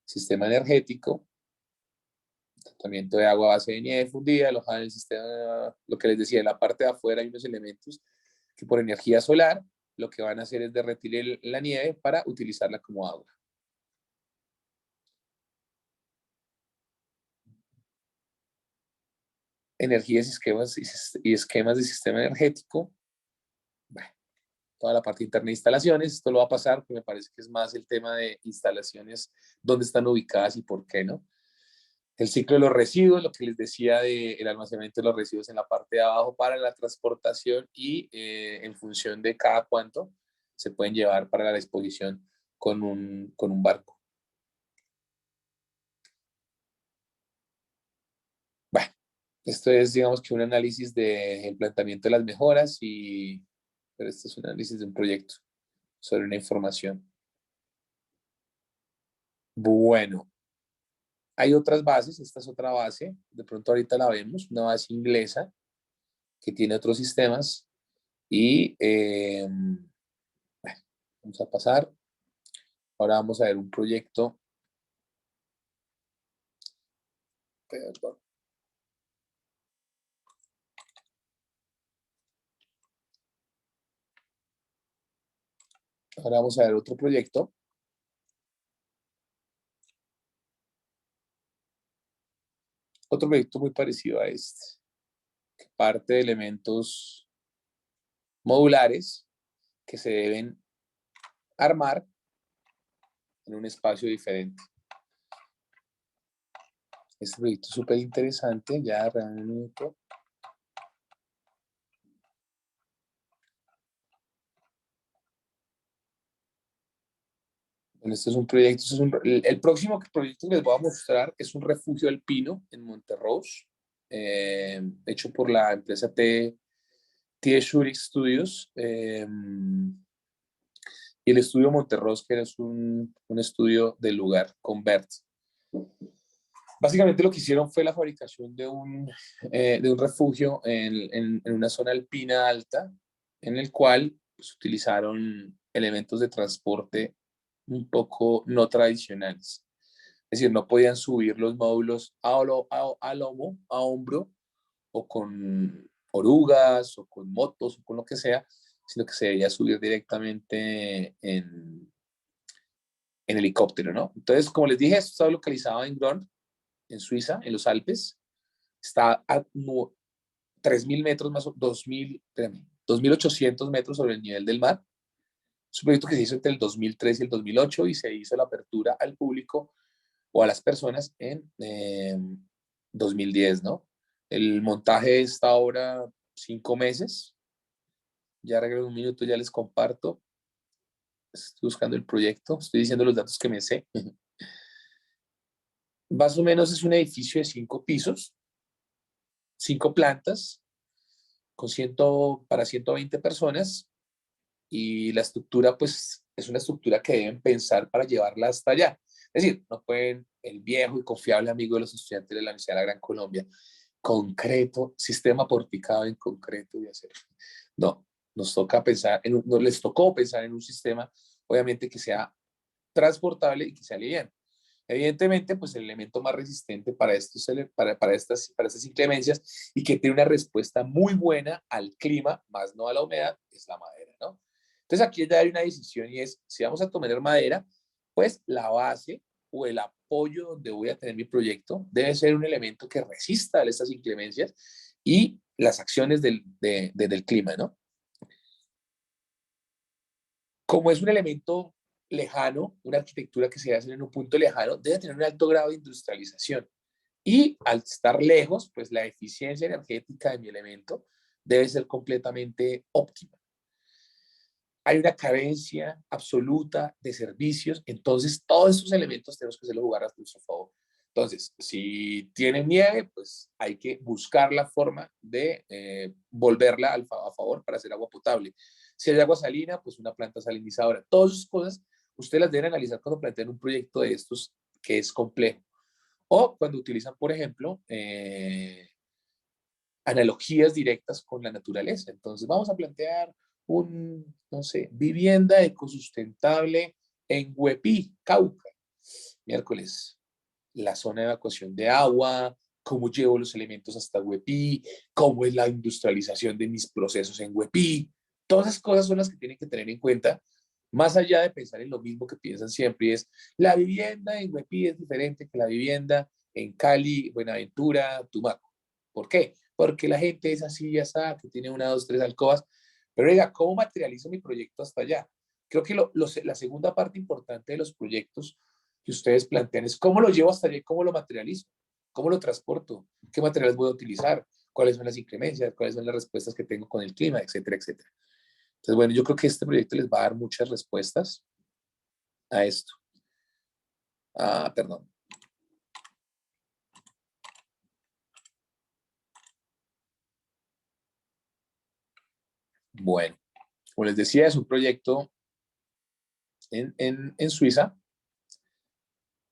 Sistema energético, tratamiento de agua a base de nieve fundida, alojada en el sistema, lo que les decía, en la parte de afuera hay unos elementos que por energía solar lo que van a hacer es derretir la nieve para utilizarla como agua. Energías y esquemas de sistema energético, bueno, toda la parte interna de instalaciones, esto lo va a pasar, que me parece que es más el tema de instalaciones, dónde están ubicadas y por qué, ¿no? El ciclo de los residuos, lo que les decía del almacenamiento de los residuos en la parte de abajo para la transportación y en función de cada cuánto se pueden llevar para la disposición con un barco. Bueno, esto es, digamos que un análisis del planteamiento de las mejoras pero este es un análisis de un proyecto sobre una información. Bueno, hay otras bases, esta es otra base, de pronto ahorita la vemos, una base inglesa que tiene otros sistemas y bueno, vamos a pasar. Ahora vamos a ver un proyecto. Perdón. Ahora vamos a ver otro proyecto otro proyecto muy parecido a este, que parte de elementos modulares que se deben armar en un espacio diferente. Este proyecto es súper interesante, ya un minuto. Bueno, este es un proyecto, el próximo proyecto que les voy a mostrar es un refugio alpino en Monterrose, hecho por la empresa T. Zurich Studios, y el estudio Monterrose, que es un estudio del lugar, Convert. Básicamente lo que hicieron fue la fabricación de un refugio en una zona alpina alta, en el cual pues, utilizaron elementos de transporte un poco no tradicionales. Es decir, no podían subir los módulos a lomo, a hombro, o con orugas, o con motos, o con lo que sea, sino que se debía subir directamente en helicóptero, ¿no? Entonces, como les dije, esto estaba localizado en Grund, en Suiza, en los Alpes. Está a 3.000 metros más, 2.800 metros sobre el nivel del mar. Es un proyecto que se hizo entre el 2003 y el 2008 y se hizo la apertura al público o a las personas en 2010, ¿no? El montaje está ahora 5 meses. Ya regreso un minuto, ya les comparto. Estoy buscando el proyecto, estoy diciendo los datos que me sé. Más o menos es un edificio de 5 pisos, 5 plantas, con para 120 personas, y la estructura pues es una estructura que deben pensar para llevarla hasta allá. Es decir, no pueden, el viejo y confiable amigo de los estudiantes de la Universidad de la Gran Colombia, concreto, sistema porticado en concreto de hacer. No, nos toca pensar, no les tocó pensar en un sistema, obviamente que sea transportable y que sea liviano. Evidentemente, pues el elemento más resistente para estas inclemencias y que tiene una respuesta muy buena al clima, más no a la humedad, es la madera, ¿no? Entonces aquí ya hay una decisión y es, si vamos a tomar madera, pues la base o el apoyo donde voy a tener mi proyecto debe ser un elemento que resista a estas inclemencias y las acciones del clima, ¿no? Como es un elemento lejano, una arquitectura que se hace en un punto lejano, debe tener un alto grado de industrialización. Y al estar lejos, pues la eficiencia energética de mi elemento debe ser completamente óptima. Hay una carencia absoluta de servicios, entonces todos esos elementos tenemos que hacerlos jugar a nuestro favor. Entonces, si tiene nieve, pues hay que buscar la forma de volverla a favor para hacer agua potable. Si hay agua salina, pues una planta salinizadora. Todas esas cosas ustedes las deben analizar cuando planteen un proyecto de estos que es complejo. O cuando utilizan, por ejemplo, analogías directas con la naturaleza. Entonces, vamos a plantear no sé, vivienda ecosustentable en Huepí, Cauca. Miércoles, la zona de evacuación de agua, cómo llevo los elementos hasta Huepí, cómo es la industrialización de mis procesos en Huepí. Todas esas cosas son las que tienen que tener en cuenta, más allá de pensar en lo mismo que piensan siempre, y es la vivienda en Huepí es diferente que la vivienda en Cali, Buenaventura, Tumaco. ¿Por qué? Porque la gente es así, ya sabe, que tiene una, dos, tres alcobas. Pero oiga, ¿cómo materializo mi proyecto hasta allá? Creo que la segunda parte importante de los proyectos que ustedes plantean es cómo lo llevo hasta allá y cómo lo materializo, cómo lo transporto, qué materiales voy a utilizar, cuáles son las inclemencias, cuáles son las respuestas que tengo con el clima, etcétera, etcétera. Entonces, bueno, yo creo que este proyecto les va a dar muchas respuestas a esto. Ah, perdón. Bueno, como les decía, es un proyecto en Suiza.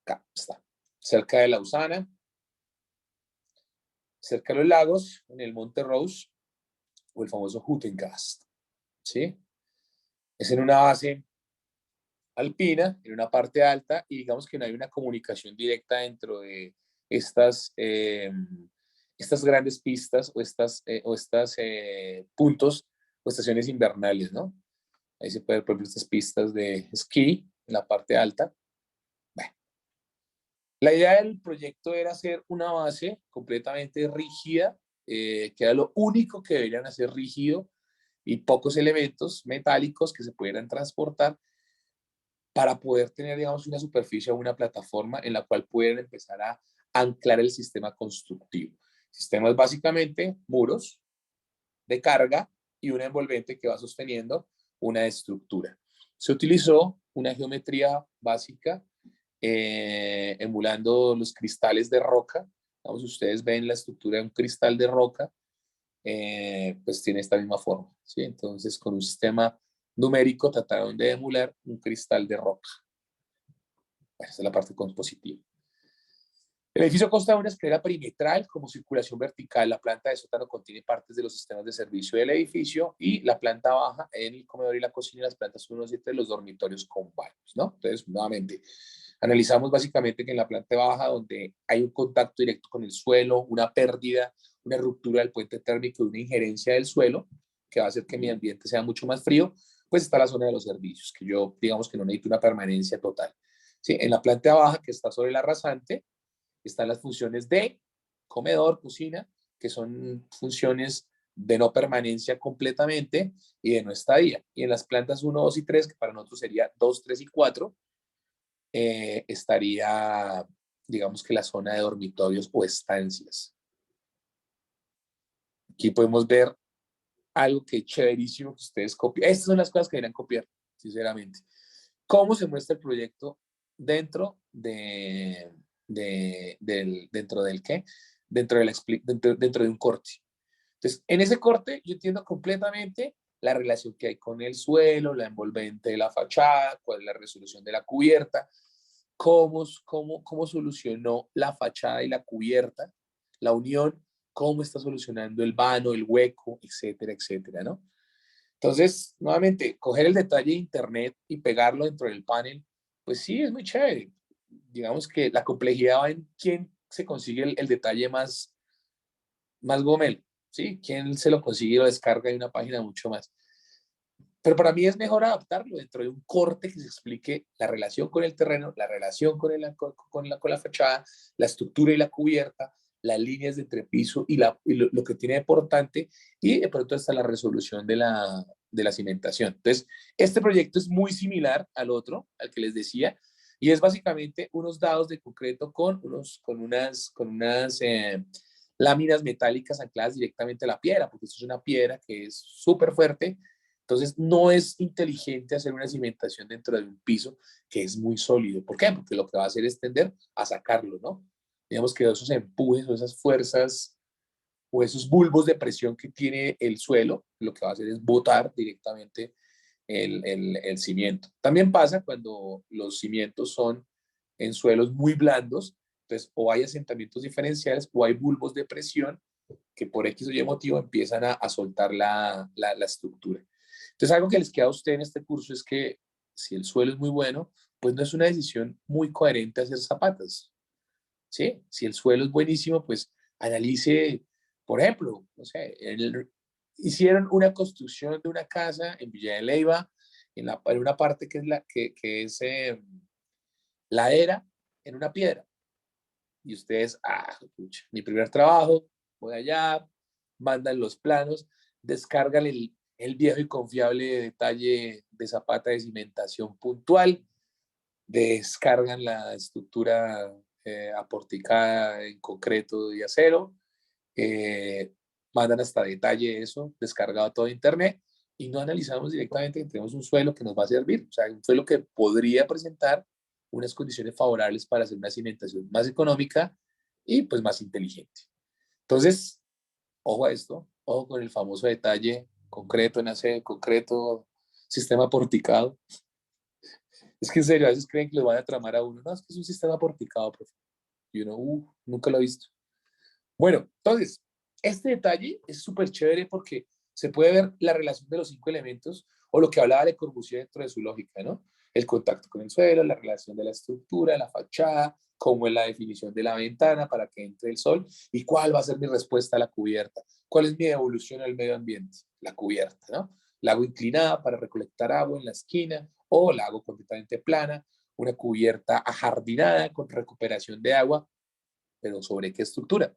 Acá está, cerca de Lausana, cerca de los lagos, en el Monte Rose o el famoso Hüttenkast, ¿sí? Es en una base alpina, en una parte alta, y digamos que no hay una comunicación directa dentro de estas, estas grandes pistas o estas puntos o estaciones invernales, ¿no? Ahí se puede ver, por ejemplo, estas pistas de esquí en la parte alta. Bueno, La idea del proyecto era hacer una base completamente rígida, que era lo único que deberían hacer rígido, y pocos elementos metálicos que se pudieran transportar para poder tener, digamos, una superficie o una plataforma en la cual pudieran empezar a anclar el sistema constructivo. El sistema es básicamente muros de carga y una envolvente que va sosteniendo una estructura. Se utilizó una geometría básica emulando los cristales de roca. Vamos, ustedes ven la estructura de un cristal de roca, pues tiene esta misma forma, ¿sí? Entonces, con un sistema numérico trataron de emular un cristal de roca. Esa es la parte compositiva. El edificio consta de una escalera perimetral como circulación vertical. La planta de sótano contiene partes de los sistemas de servicio del edificio y la planta baja, el comedor y la cocina, las plantas 1 y 7, los dormitorios con baños, ¿no? Entonces, nuevamente, analizamos básicamente que en la planta baja, donde hay un contacto directo con el suelo, una pérdida, una ruptura del puente térmico y una injerencia del suelo, que va a hacer que mi ambiente sea mucho más frío, pues está la zona de los servicios, que yo, digamos que no necesito una permanencia total. ¿Sí? En la planta baja, que está sobre la rasante, están las funciones de comedor, cocina, que son funciones de no permanencia completamente y de no estadía. Y en las plantas 1, 2 y 3, que para nosotros sería 2, 3 y 4, estaría, digamos que la zona de dormitorios o estancias. Aquí podemos ver algo que es chéverísimo que ustedes copien. Estas son las cosas que deberían copiar, sinceramente. ¿Cómo se muestra el proyecto dentro dentro del qué? Dentro de un corte. Entonces, en ese corte yo entiendo completamente la relación que hay con el suelo, la envolvente de la fachada, cuál es la resolución de la cubierta, cómo solucionó la fachada y la cubierta, la unión, cómo está solucionando el vano, el hueco, etcétera, etcétera, ¿no? Entonces, nuevamente, coger el detalle de internet y pegarlo dentro del panel, pues sí, es muy chévere. Digamos que la complejidad va en quién se consigue el detalle más gomelo, ¿sí? Quién se lo consigue y lo descarga de una página mucho más. Pero para mí es mejor adaptarlo dentro de un corte que se explique la relación con el terreno, la relación con la fachada, la estructura y la cubierta, las líneas de entrepiso y lo que tiene de importante, y de pronto hasta la resolución de la cimentación. Entonces, este proyecto es muy similar al otro, al que les decía, y es básicamente unos dados de concreto con unas láminas metálicas ancladas directamente a la piedra, porque esto es una piedra que es súper fuerte. Entonces, no es inteligente hacer una cimentación dentro de un piso que es muy sólido. ¿Por qué? Porque lo que va a hacer es tender a sacarlo, ¿no? Digamos que esos empujes o esas fuerzas o esos bulbos de presión que tiene el suelo, lo que va a hacer es botar directamente el cimiento. También pasa cuando los cimientos son en suelos muy blandos, entonces o hay asentamientos diferenciales o hay bulbos de presión que por X o Y motivo empiezan a soltar la estructura. Entonces, algo que les queda a usted en este curso es que si el suelo es muy bueno, pues no es una decisión muy coherente hacer zapatas, ¿sí? Si el suelo es buenísimo, pues analice, por ejemplo, no sé, hicieron una construcción de una casa en Villa de Leyva, en una parte que es ladera, en una piedra. Y ustedes, pucha, mi primer trabajo, voy allá, mandan los planos, descargan el viejo y confiable detalle de zapata de cimentación puntual, descargan la estructura aporticada en concreto y acero, eh, mandan hasta detalle eso, descargado a todo internet, y no analizamos directamente que tenemos un suelo que nos va a servir, o sea, un suelo que podría presentar unas condiciones favorables para hacer una cimentación más económica y pues más inteligente. Entonces, ojo a esto, ojo con el famoso detalle concreto en acero, concreto, sistema porticado. Es que en serio, a veces creen que lo van a tramar a uno. No, es que es un sistema porticado, profe. Y uno, nunca lo he visto. Bueno, entonces, este detalle es súper chévere porque se puede ver la relación de los 5 elementos o lo que hablaba Le Corbusier dentro de su lógica, ¿no? El contacto con el suelo, la relación de la estructura, la fachada, cómo es la definición de la ventana para que entre el sol y cuál va a ser mi respuesta a la cubierta, cuál es mi evolución al medio ambiente, la cubierta, ¿no? La hago inclinada para recolectar agua en la esquina o la hago completamente plana una cubierta ajardinada con recuperación de agua, pero ¿sobre qué estructura?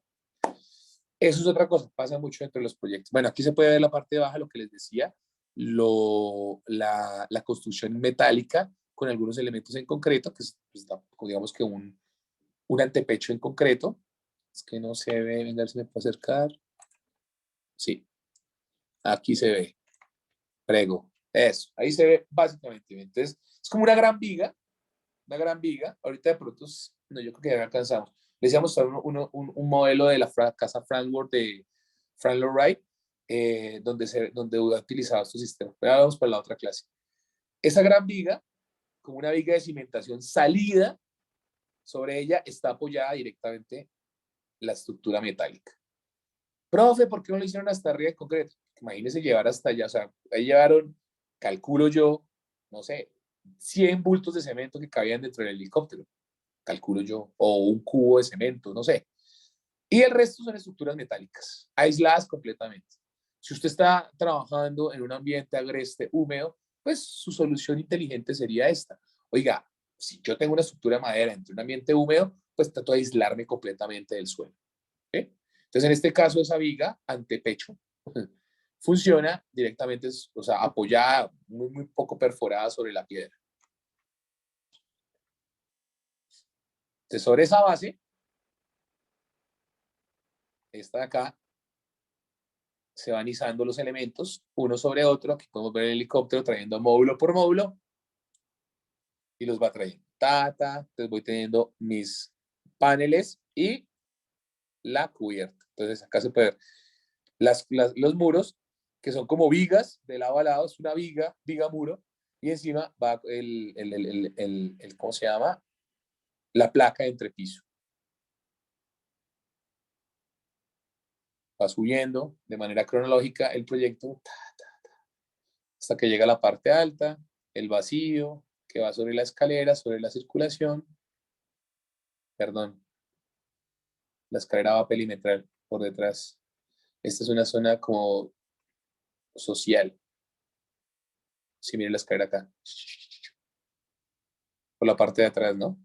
Eso es otra cosa, pasa mucho dentro de los proyectos. Bueno, aquí se puede ver la parte de baja, lo que les decía, la construcción metálica con algunos elementos en concreto, que es, pues, digamos que un antepecho en concreto. Es que no se ve, venga, a ver si me puedo acercar. Sí, aquí se ve, prego. Eso, ahí se ve básicamente. Entonces, es como una gran viga. Ahorita de pronto, no, yo creo que ya alcanzamos. Les iba a mostrar un modelo de la casa Frankfurt de Frank Lloyd Wright, donde ha utilizado estos sistemas. Pero ahora vamos para la otra clase. Esa gran viga, como una viga de cimentación salida, sobre ella está apoyada directamente la estructura metálica. Profe, ¿por qué no lo hicieron hasta arriba de concreto? Imagínense llevar hasta allá, o sea, ahí llevaron, calculo yo, no sé, 100 bultos de cemento que cabían dentro del helicóptero, calculo yo, o un cubo de cemento, no sé. Y el resto son estructuras metálicas, aisladas completamente. Si usted está trabajando en un ambiente agreste, húmedo, pues su solución inteligente sería esta. Oiga, si yo tengo una estructura de madera entre un ambiente húmedo, pues trato de aislarme completamente del suelo. ¿Sí? Entonces, en este caso, esa viga antepecho funciona directamente, o sea, apoyada, muy poco perforada sobre la piedra. Entonces, sobre esa base, esta de acá, se van izando los elementos uno sobre otro. Aquí podemos ver el helicóptero trayendo módulo por módulo y los va trayendo. Entonces voy teniendo mis paneles y la cubierta. Entonces acá se puede ver los muros, que son como vigas de lado a lado, es una viga muro, y encima va ¿cómo se llama? La placa de entrepiso. Va subiendo de manera cronológica el proyecto hasta que llega a la parte alta, el vacío, que va sobre la escalera, sobre la circulación, perdón, la escalera va perimetral por detrás. Esta es una zona como social. Si miren la escalera acá, por la parte de atrás, ¿no?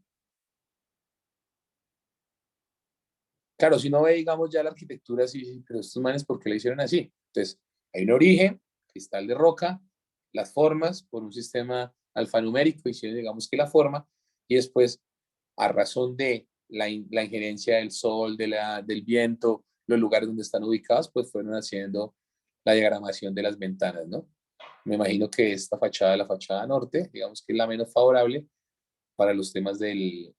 Claro, si no ve, digamos, ya la arquitectura así, pero estos manes, ¿por qué la hicieron así? Entonces, hay un origen, cristal de roca, las formas por un sistema alfanumérico, hicieron, digamos, que la forma, y después, a razón de la injerencia del sol, del viento, los lugares donde están ubicados, pues fueron haciendo la diagramación de las ventanas, ¿no? Me imagino que esta fachada, la fachada norte, digamos que es la menos favorable para los temas ¿del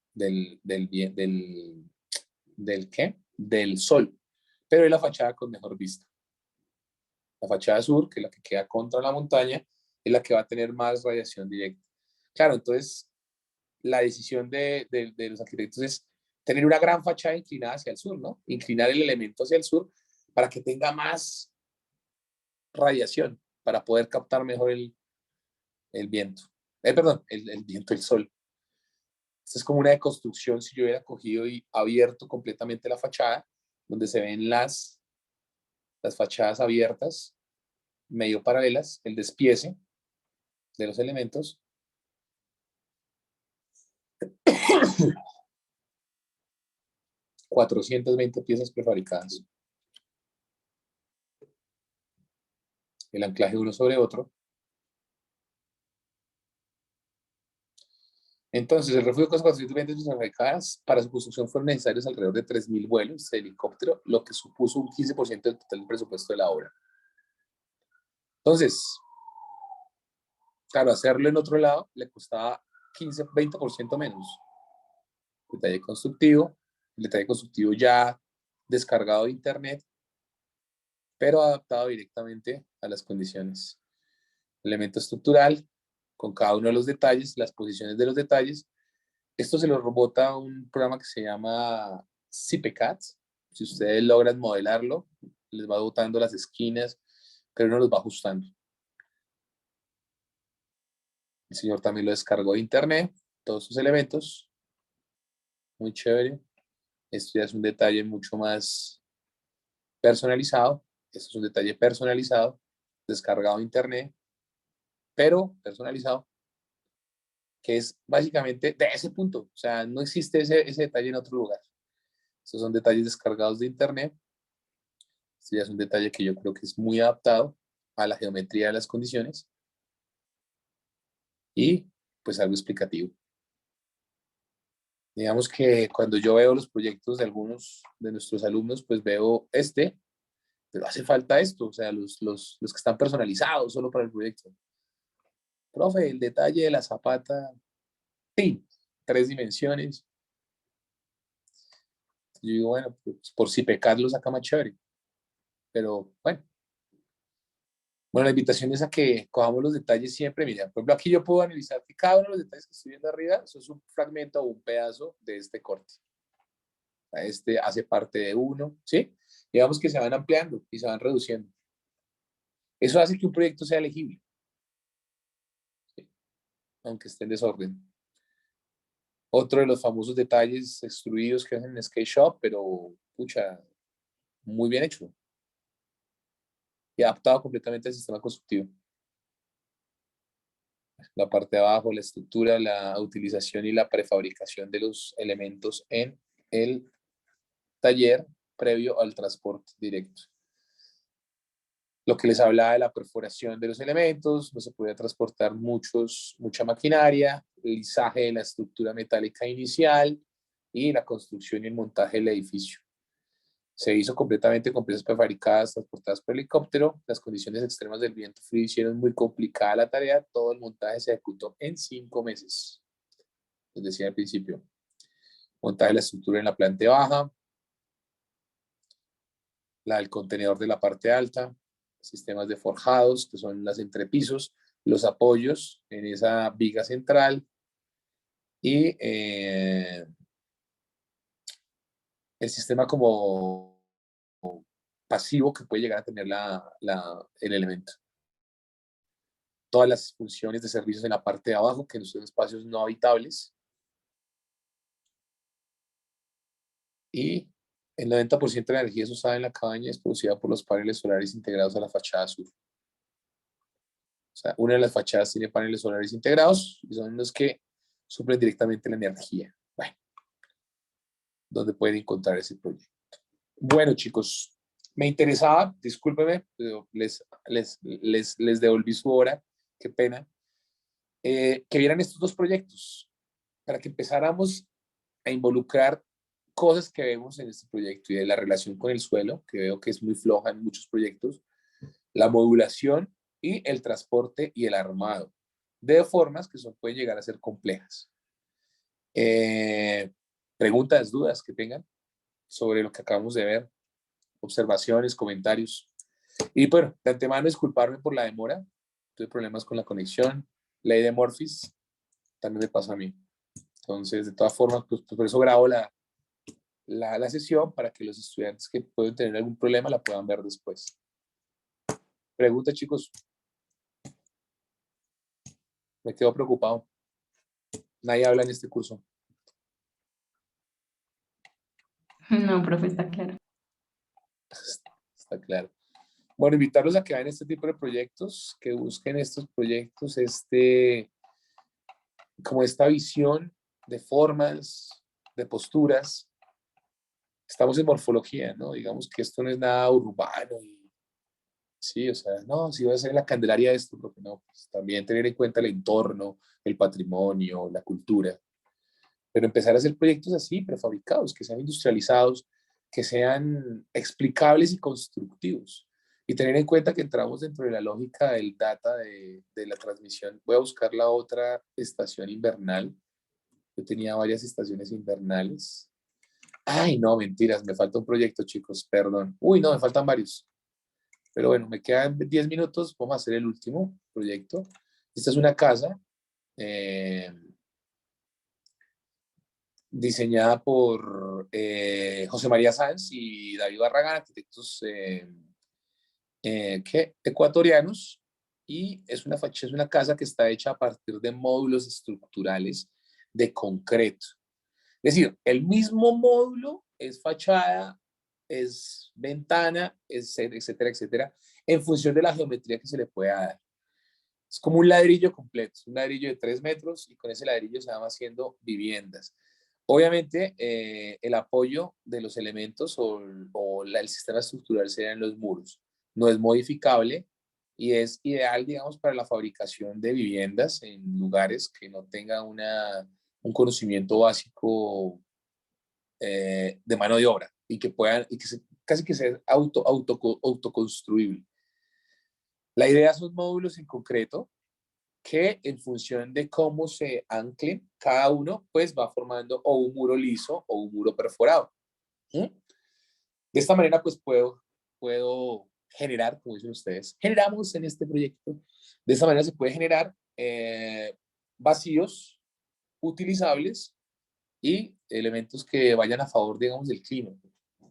qué? Del sol, pero es la fachada con mejor vista. La fachada sur, que es la que queda contra la montaña, es la que va a tener más radiación directa. Claro, entonces la decisión de los arquitectos es tener una gran fachada inclinada hacia el sur, ¿no? Inclinar el elemento hacia el sur para que tenga más radiación, para poder captar mejor el viento. Perdón, el viento, el sol. Esta es como una deconstrucción si yo hubiera cogido y abierto completamente la fachada, donde se ven las fachadas abiertas, medio paralelas, el despiece de los elementos. 420 piezas prefabricadas. El anclaje uno sobre otro. Entonces, el refugio con 420 piezas prefabricadas, para su construcción fueron necesarios alrededor de 3.000 vuelos de helicóptero, lo que supuso un 15% del total del presupuesto de la obra. Entonces, claro, hacerlo en otro lado le costaba 15-20% menos. Detalle constructivo, el detalle constructivo ya descargado de internet, pero adaptado directamente a las condiciones. Elemento estructural, con cada uno de los detalles, las posiciones de los detalles. Esto se lo bota un programa que se llama CPCAT. Si ustedes logran modelarlo, les va botando las esquinas, pero no los va ajustando. El señor también lo descargó de internet, todos sus elementos. Muy chévere. Esto ya es un detalle mucho más personalizado. Esto es un detalle personalizado, descargado de internet, pero personalizado. que es básicamente de ese punto. O sea, no existe ese detalle en otro lugar. Estos son detalles descargados de internet. Este ya es un detalle que yo creo que es muy adaptado a la geometría de las condiciones y pues algo explicativo. Digamos que cuando yo veo los proyectos de algunos de nuestros alumnos, pues veo pero hace falta esto, o sea, los que están personalizados solo para el proyecto. Profe, el detalle de la zapata, ¡pim! 3 dimensiones. Yo digo, bueno, pues por si pecar lo saca más chévere. Pero bueno, la invitación es a que cojamos los detalles siempre. Mira, por ejemplo, aquí yo puedo analizar que cada uno de los detalles que estoy viendo arriba, eso es un fragmento o un pedazo de este corte. Este hace parte de uno, ¿sí? Digamos que se van ampliando y se van reduciendo. Eso hace que un proyecto sea legible, ¿sí? Aunque esté en desorden. Otro de los famosos detalles extruidos que hacen en SketchUp, pero, pucha, muy bien hecho y adaptado completamente al sistema constructivo. La parte de abajo, la estructura, la utilización y la prefabricación de los elementos en el taller previo al transporte directo. Lo que les hablaba de la perforación de los elementos, no se podía transportar mucha maquinaria, el lisaje de la estructura metálica inicial y la construcción y el montaje del edificio. Se hizo completamente con piezas prefabricadas transportadas por helicóptero. Las condiciones extremas del viento frío hicieron muy complicada la tarea. Todo el montaje se ejecutó en 5 meses. Les decía al principio. Montaje de la estructura en la planta baja, la del contenedor de la parte alta, sistemas de forjados, que son las entrepisos, los apoyos en esa viga central y el sistema como pasivo que puede llegar a tener el elemento. Todas las funciones de servicios en la parte de abajo, que son espacios no habitables. Y el 90% de la energía usada en la cabaña es producida por los paneles solares integrados a la fachada sur. O sea, una de las fachadas tiene paneles solares integrados y son los que suplen directamente la energía. Bueno, ¿dónde pueden encontrar ese proyecto? Bueno, chicos, me interesaba, discúlpeme, pero les devolví su hora, qué pena, que vieran estos dos proyectos para que empezáramos a involucrar cosas que vemos en este proyecto y de la relación con el suelo, que veo que es muy floja en muchos proyectos, la modulación y el transporte y el armado, de formas que pueden llegar a ser complejas. Preguntas, dudas que tengan sobre lo que acabamos de ver, observaciones, comentarios. Y bueno, de antemano disculparme por la demora, tuve problemas con la conexión, ley de Morphis, también me pasa a mí. Entonces, de todas formas, pues por eso grabo la sesión para que los estudiantes que pueden tener algún problema la puedan ver después. Pregunta, chicos. Me quedo preocupado. Nadie habla en este curso. No, profe, está claro. Está claro. Bueno, invitarlos a que vean este tipo de proyectos, que busquen estos proyectos, como esta visión de formas, de posturas. Estamos en morfología, ¿no? Digamos que esto no es nada urbano y sí, o sea, no, si va a ser la Candelaria esto, porque no, pues también tener en cuenta el entorno, el patrimonio, la cultura, pero empezar a hacer proyectos así, prefabricados, que sean industrializados, que sean explicables y constructivos. Y tener en cuenta que entramos dentro de la lógica del data de la transmisión. Voy a buscar la otra estación invernal. Yo tenía varias estaciones invernales. Ay, no, mentiras, me falta un proyecto, chicos, perdón. Uy, no, me faltan varios. Pero bueno, me quedan 10 minutos, vamos a hacer el último proyecto. Esta es una casa diseñada por José María Sanz y David Barragán, arquitectos ecuatorianos, y es una casa que está hecha a partir de módulos estructurales de concreto. Es decir, el mismo módulo es fachada, es ventana, etcétera, etcétera, en función de la geometría que se le pueda dar. Es como un ladrillo completo, es un ladrillo de 3 metros y con ese ladrillo se van haciendo viviendas. Obviamente, el apoyo de los elementos el sistema estructural serían los muros. No es modificable y es ideal, digamos, para la fabricación de viviendas en lugares que no tengan un conocimiento básico de mano de obra y que puedan, casi que sea autoconstruible. La idea son módulos en concreto que en función de cómo se anclen, cada uno pues va formando o un muro liso o un muro perforado. ¿Sí? De esta manera pues puedo generar, como dicen ustedes, generamos en este proyecto, de esta manera se puede generar vacíos utilizables y elementos que vayan a favor, digamos, del clima.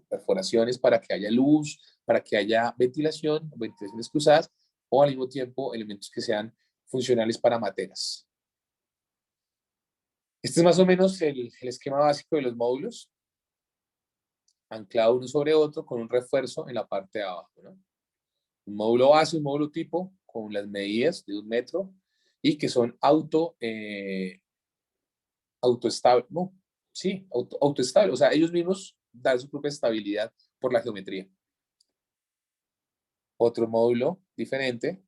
Perforaciones para que haya luz, para que haya ventilación, ventilaciones cruzadas, o al mismo tiempo elementos que sean funcionales para materas. Este es más o menos el esquema básico de los módulos, anclado uno sobre otro con un refuerzo en la parte de abajo, ¿no? Un módulo base, un módulo tipo, con las medidas de 1 metro y que son autoestable, no, sí, autoestable, o sea, ellos mismos dan su propia estabilidad por la geometría. Otro módulo diferente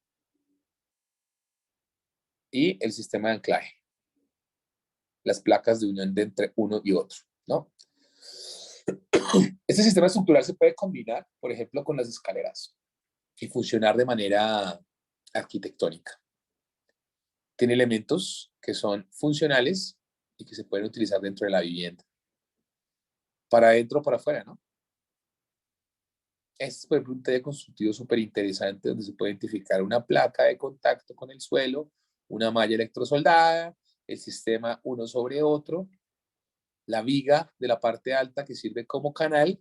y el sistema de anclaje, las placas de unión de entre uno y otro, ¿no? Este sistema estructural se puede combinar, por ejemplo, con las escaleras y funcionar de manera arquitectónica. Tiene elementos que son funcionales y que se pueden utilizar dentro de la vivienda. Para adentro o para afuera, ¿no? Este es, por ejemplo, un taller constructivo súper interesante donde se puede identificar una placa de contacto con el suelo, una malla electrosoldada, el sistema uno sobre otro, la viga de la parte alta que sirve como canal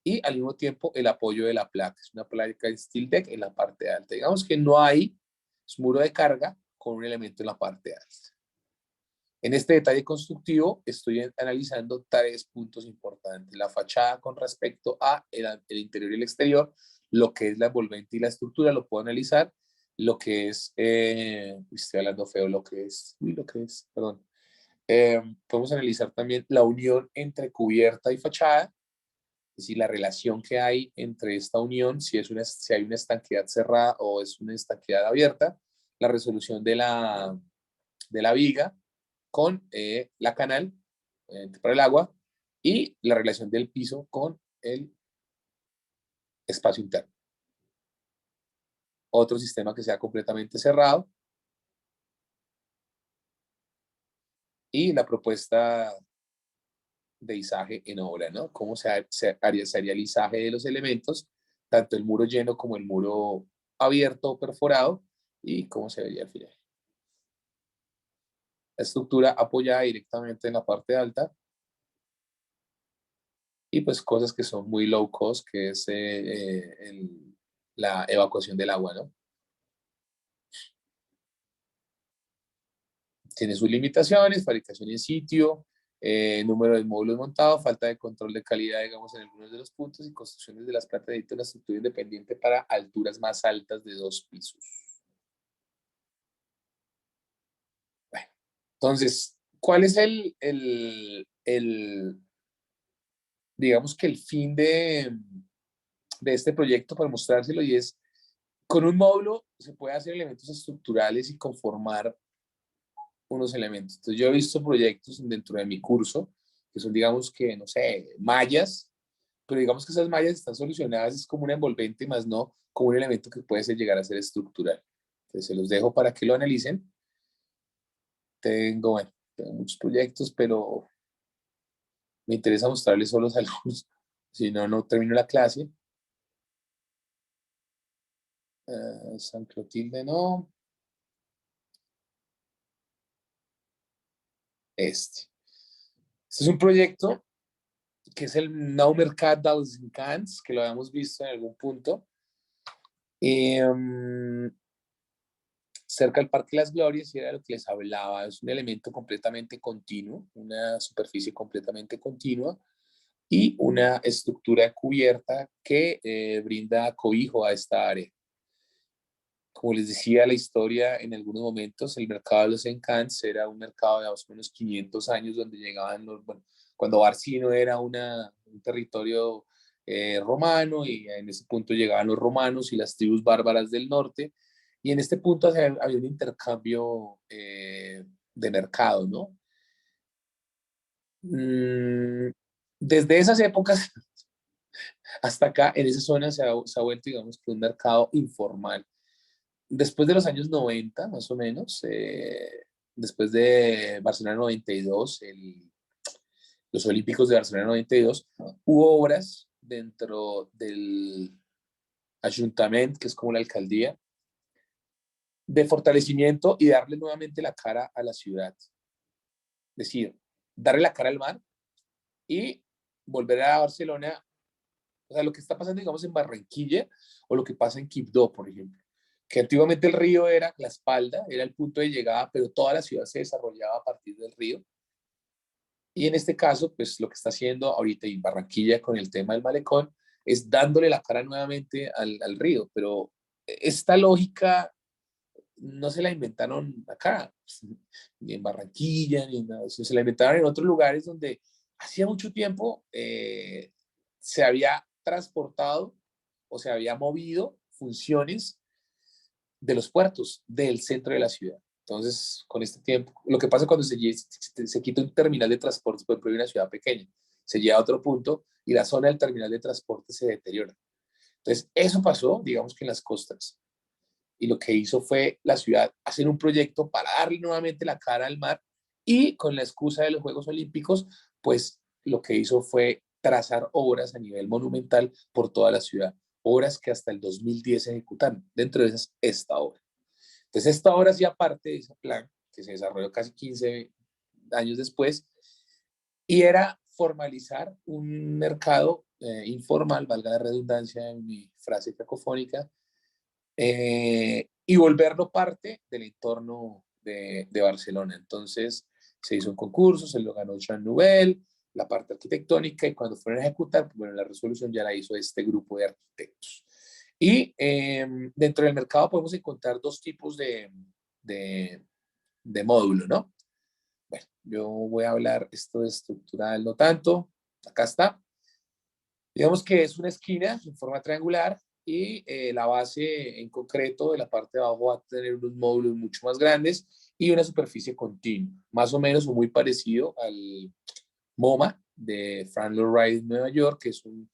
y al mismo tiempo el apoyo de la placa. Es una placa de steel deck en la parte alta. Digamos que no hay muro de carga con un elemento en la parte alta. En este detalle constructivo estoy analizando 3 puntos importantes. La fachada con respecto a el interior y el exterior, lo que es la envolvente y la estructura, lo puedo analizar. Lo que es, estoy hablando feo, perdón. Podemos analizar también la unión entre cubierta y fachada, es decir, la relación que hay entre esta unión, si hay una estanqueidad cerrada o es una estanqueidad abierta, la resolución de la viga con la canal para el agua y la relación del piso con el espacio interno. Otro sistema que sea completamente cerrado y la propuesta de izaje en obra, ¿no? Cómo se haría el izaje de los elementos, tanto el muro lleno como el muro abierto o perforado, y cómo se vería al final. La estructura apoyada directamente en la parte alta y pues cosas que son muy low cost, que es la evacuación del agua, ¿no? Tiene sus limitaciones, fabricación en sitio, número de módulos montados, falta de control de calidad, digamos, en algunos de los puntos y construcciones de las plantas de una estructura independiente para alturas más altas de 2 pisos. Bueno, entonces, ¿cuál es digamos que el fin de este proyecto para mostrárselo? Y es, con un módulo se puede hacer elementos estructurales y conformar unos elementos. Entonces, yo he visto proyectos dentro de mi curso que son, digamos que, no sé, mallas, pero digamos que esas mallas están solucionadas, es como una envolvente, más no como un elemento que puede llegar a ser estructural. Entonces, se los dejo para que lo analicen. Bueno, tengo muchos proyectos, pero me interesa mostrarles solo algunos. Si no, no termino la clase. San Clotilde no. Este es un proyecto que es el Nou Mercat dels Encants, que lo habíamos visto en algún punto. Cerca del Parque de las Glorias, y era lo que les hablaba, es un elemento completamente continuo, una superficie completamente continua y una estructura cubierta que brinda cobijo a esta área. Como les decía la historia en algunos momentos, el mercado de los Encants era un mercado de más o menos 500 años donde llegaban bueno, cuando Barcino era un territorio romano y en ese punto llegaban los romanos y las tribus bárbaras del norte y en este punto había un intercambio de mercado, ¿no? Mm, desde esas épocas hasta acá, en esa zona se ha vuelto, digamos, que un mercado informal. Después de los años 90, más o menos, después de Barcelona 92, los Olímpicos de Barcelona 92, hubo obras dentro del Ayuntamiento, que es como la alcaldía, de fortalecimiento y darle nuevamente la cara a la ciudad. Es decir, darle la cara al mar y volver a Barcelona. O sea, lo que está pasando, digamos, en Barranquilla o lo que pasa en Quibdó, por ejemplo. Que antiguamente el río era la espalda, era el punto de llegada, pero toda la ciudad se desarrollaba a partir del río. Y en este caso, pues lo que está haciendo ahorita en Barranquilla con el tema del malecón es dándole la cara nuevamente al río. Pero esta lógica no se la inventaron acá, ni en Barranquilla, ni en nada. Se la inventaron en otros lugares donde hacía mucho tiempo se había transportado o se había movido funciones de los puertos del centro de la ciudad. Entonces, con este tiempo, lo que pasa cuando se quita un terminal de transporte, por ejemplo, de una ciudad pequeña, se lleva a otro punto y la zona del terminal de transporte se deteriora. Entonces, eso pasó, digamos que en las costas. Y lo que hizo fue la ciudad hacer un proyecto para darle nuevamente la cara al mar y con la excusa de los Juegos Olímpicos, pues lo que hizo fue trazar obras a nivel monumental por toda la ciudad, obras que hasta el 2010 se ejecutaron, dentro de esas esta obra. Entonces esta obra hacía parte de ese plan que se desarrolló casi 15 años después y era formalizar un mercado informal, valga la redundancia en mi frase cacofónica, y volverlo parte del entorno de Barcelona. Entonces se hizo un concurso, se lo ganó Jean Nouvel, la parte arquitectónica, y cuando fueron a ejecutar, pues, bueno, la resolución ya la hizo este grupo de arquitectos. Y dentro del mercado podemos encontrar dos tipos de, de módulo, ¿no? Bueno, yo voy a hablar esto de estructural, no tanto. Acá está. Digamos que es una esquina en forma triangular y la base en concreto de la parte de abajo va a tener unos módulos mucho más grandes y una superficie continua, más o menos muy parecido al MoMA de Frank Lloyd Wright en Nueva York, que es un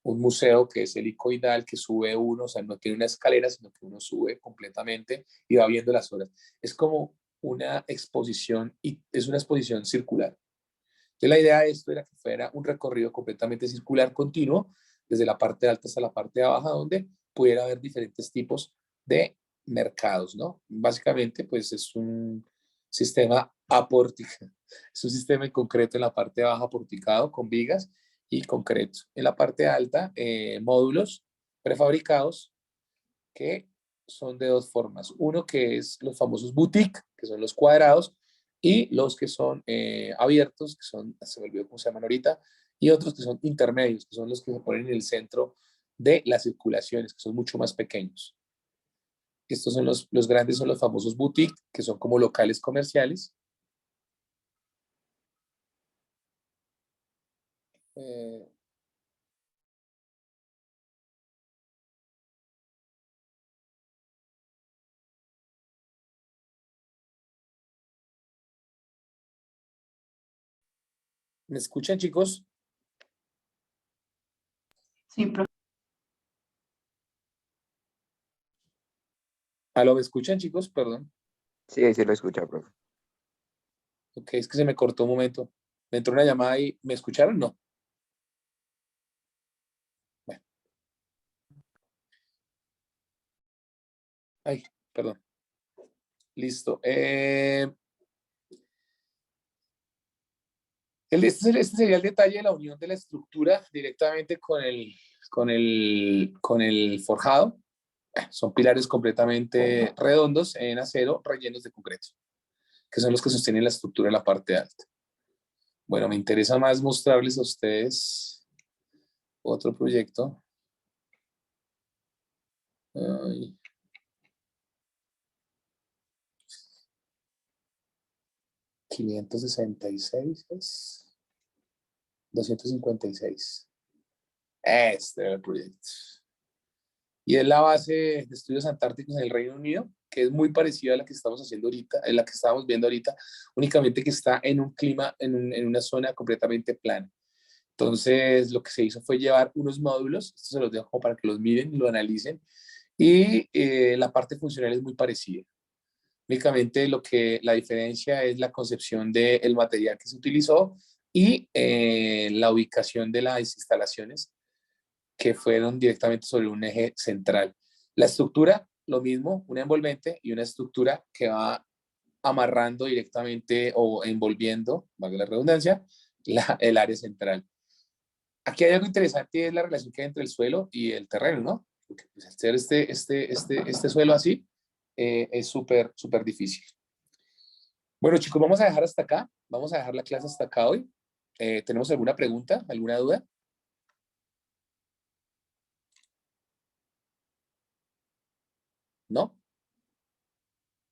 museo que es helicoidal, que sube uno, o sea, no tiene una escalera, sino que uno sube completamente y va viendo las horas. Es como una exposición y es una exposición circular. Entonces la idea de esto era que fuera un recorrido completamente circular continuo, desde la parte alta hasta la parte baja, donde pudiera haber diferentes tipos de mercados, ¿no? Básicamente, pues es un sistema apórtico, es un sistema en concreto en la parte baja porticado con vigas y concreto. En la parte alta, módulos prefabricados que son de dos formas. Uno que es los famosos boutique, que son los cuadrados, y los que son abiertos, que son, se me olvidó cómo se llaman ahorita, y otros que son intermedios, que son los que se ponen en el centro de las circulaciones, que son mucho más pequeños. Estos son los grandes, son los famosos boutique, que son como locales comerciales. Eh, ¿Me escuchan, chicos? Sí, profe. ¿Aló, me escuchan, chicos? Perdón. Sí, ahí sí lo escucha, profe. Ok, es que se me cortó un momento. Me entró una llamada y ¿me escucharon? No. Bueno, ay, perdón. Listo. Este sería el detalle de la unión de la estructura directamente con el forjado. Son pilares completamente redondos en acero rellenos de concreto, que son los que sostienen la estructura en la parte alta. Bueno, me interesa más mostrarles a ustedes otro proyecto. Ay, 566 es 256. Este era el proyecto. Y es la base de estudios antárticos en el Reino Unido, que es muy parecida a la que estamos haciendo ahorita, en la que estamos viendo ahorita, únicamente que está en un clima, en una zona completamente plana. Entonces, lo que se hizo fue llevar unos módulos, esto se los dejo como para que los miren y lo analicen, y la parte funcional es muy parecida. Únicamente la diferencia es la concepción del material que se utilizó y la ubicación de las instalaciones que fueron directamente sobre un eje central. La estructura, lo mismo, una envolvente y una estructura que va amarrando directamente o envolviendo, valga la redundancia, el área central. Aquí hay algo interesante, es la relación que hay entre el suelo y el terreno, ¿no? Porque pues, hacer este suelo así es súper, súper difícil. Bueno, chicos, vamos a dejar hasta acá. Vamos a dejar la clase hasta acá hoy. ¿Tenemos alguna pregunta, alguna duda? ¿No?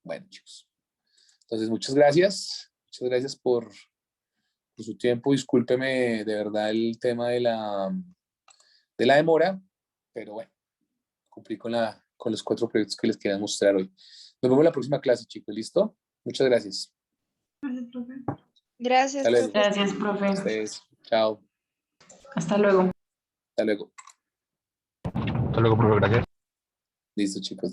Bueno, chicos. Entonces, muchas gracias. Muchas gracias por su tiempo. Discúlpeme de verdad el tema de la demora, pero bueno, cumplí con los 4 proyectos que les quería mostrar hoy. Nos vemos en la próxima clase, chicos. ¿Listo? Muchas gracias. Gracias, Hasta luego. profe. Gracias, profe. Ustedes. Chao. Hasta luego. Hasta luego. Hasta luego, profe, gracias. Listo, chicos.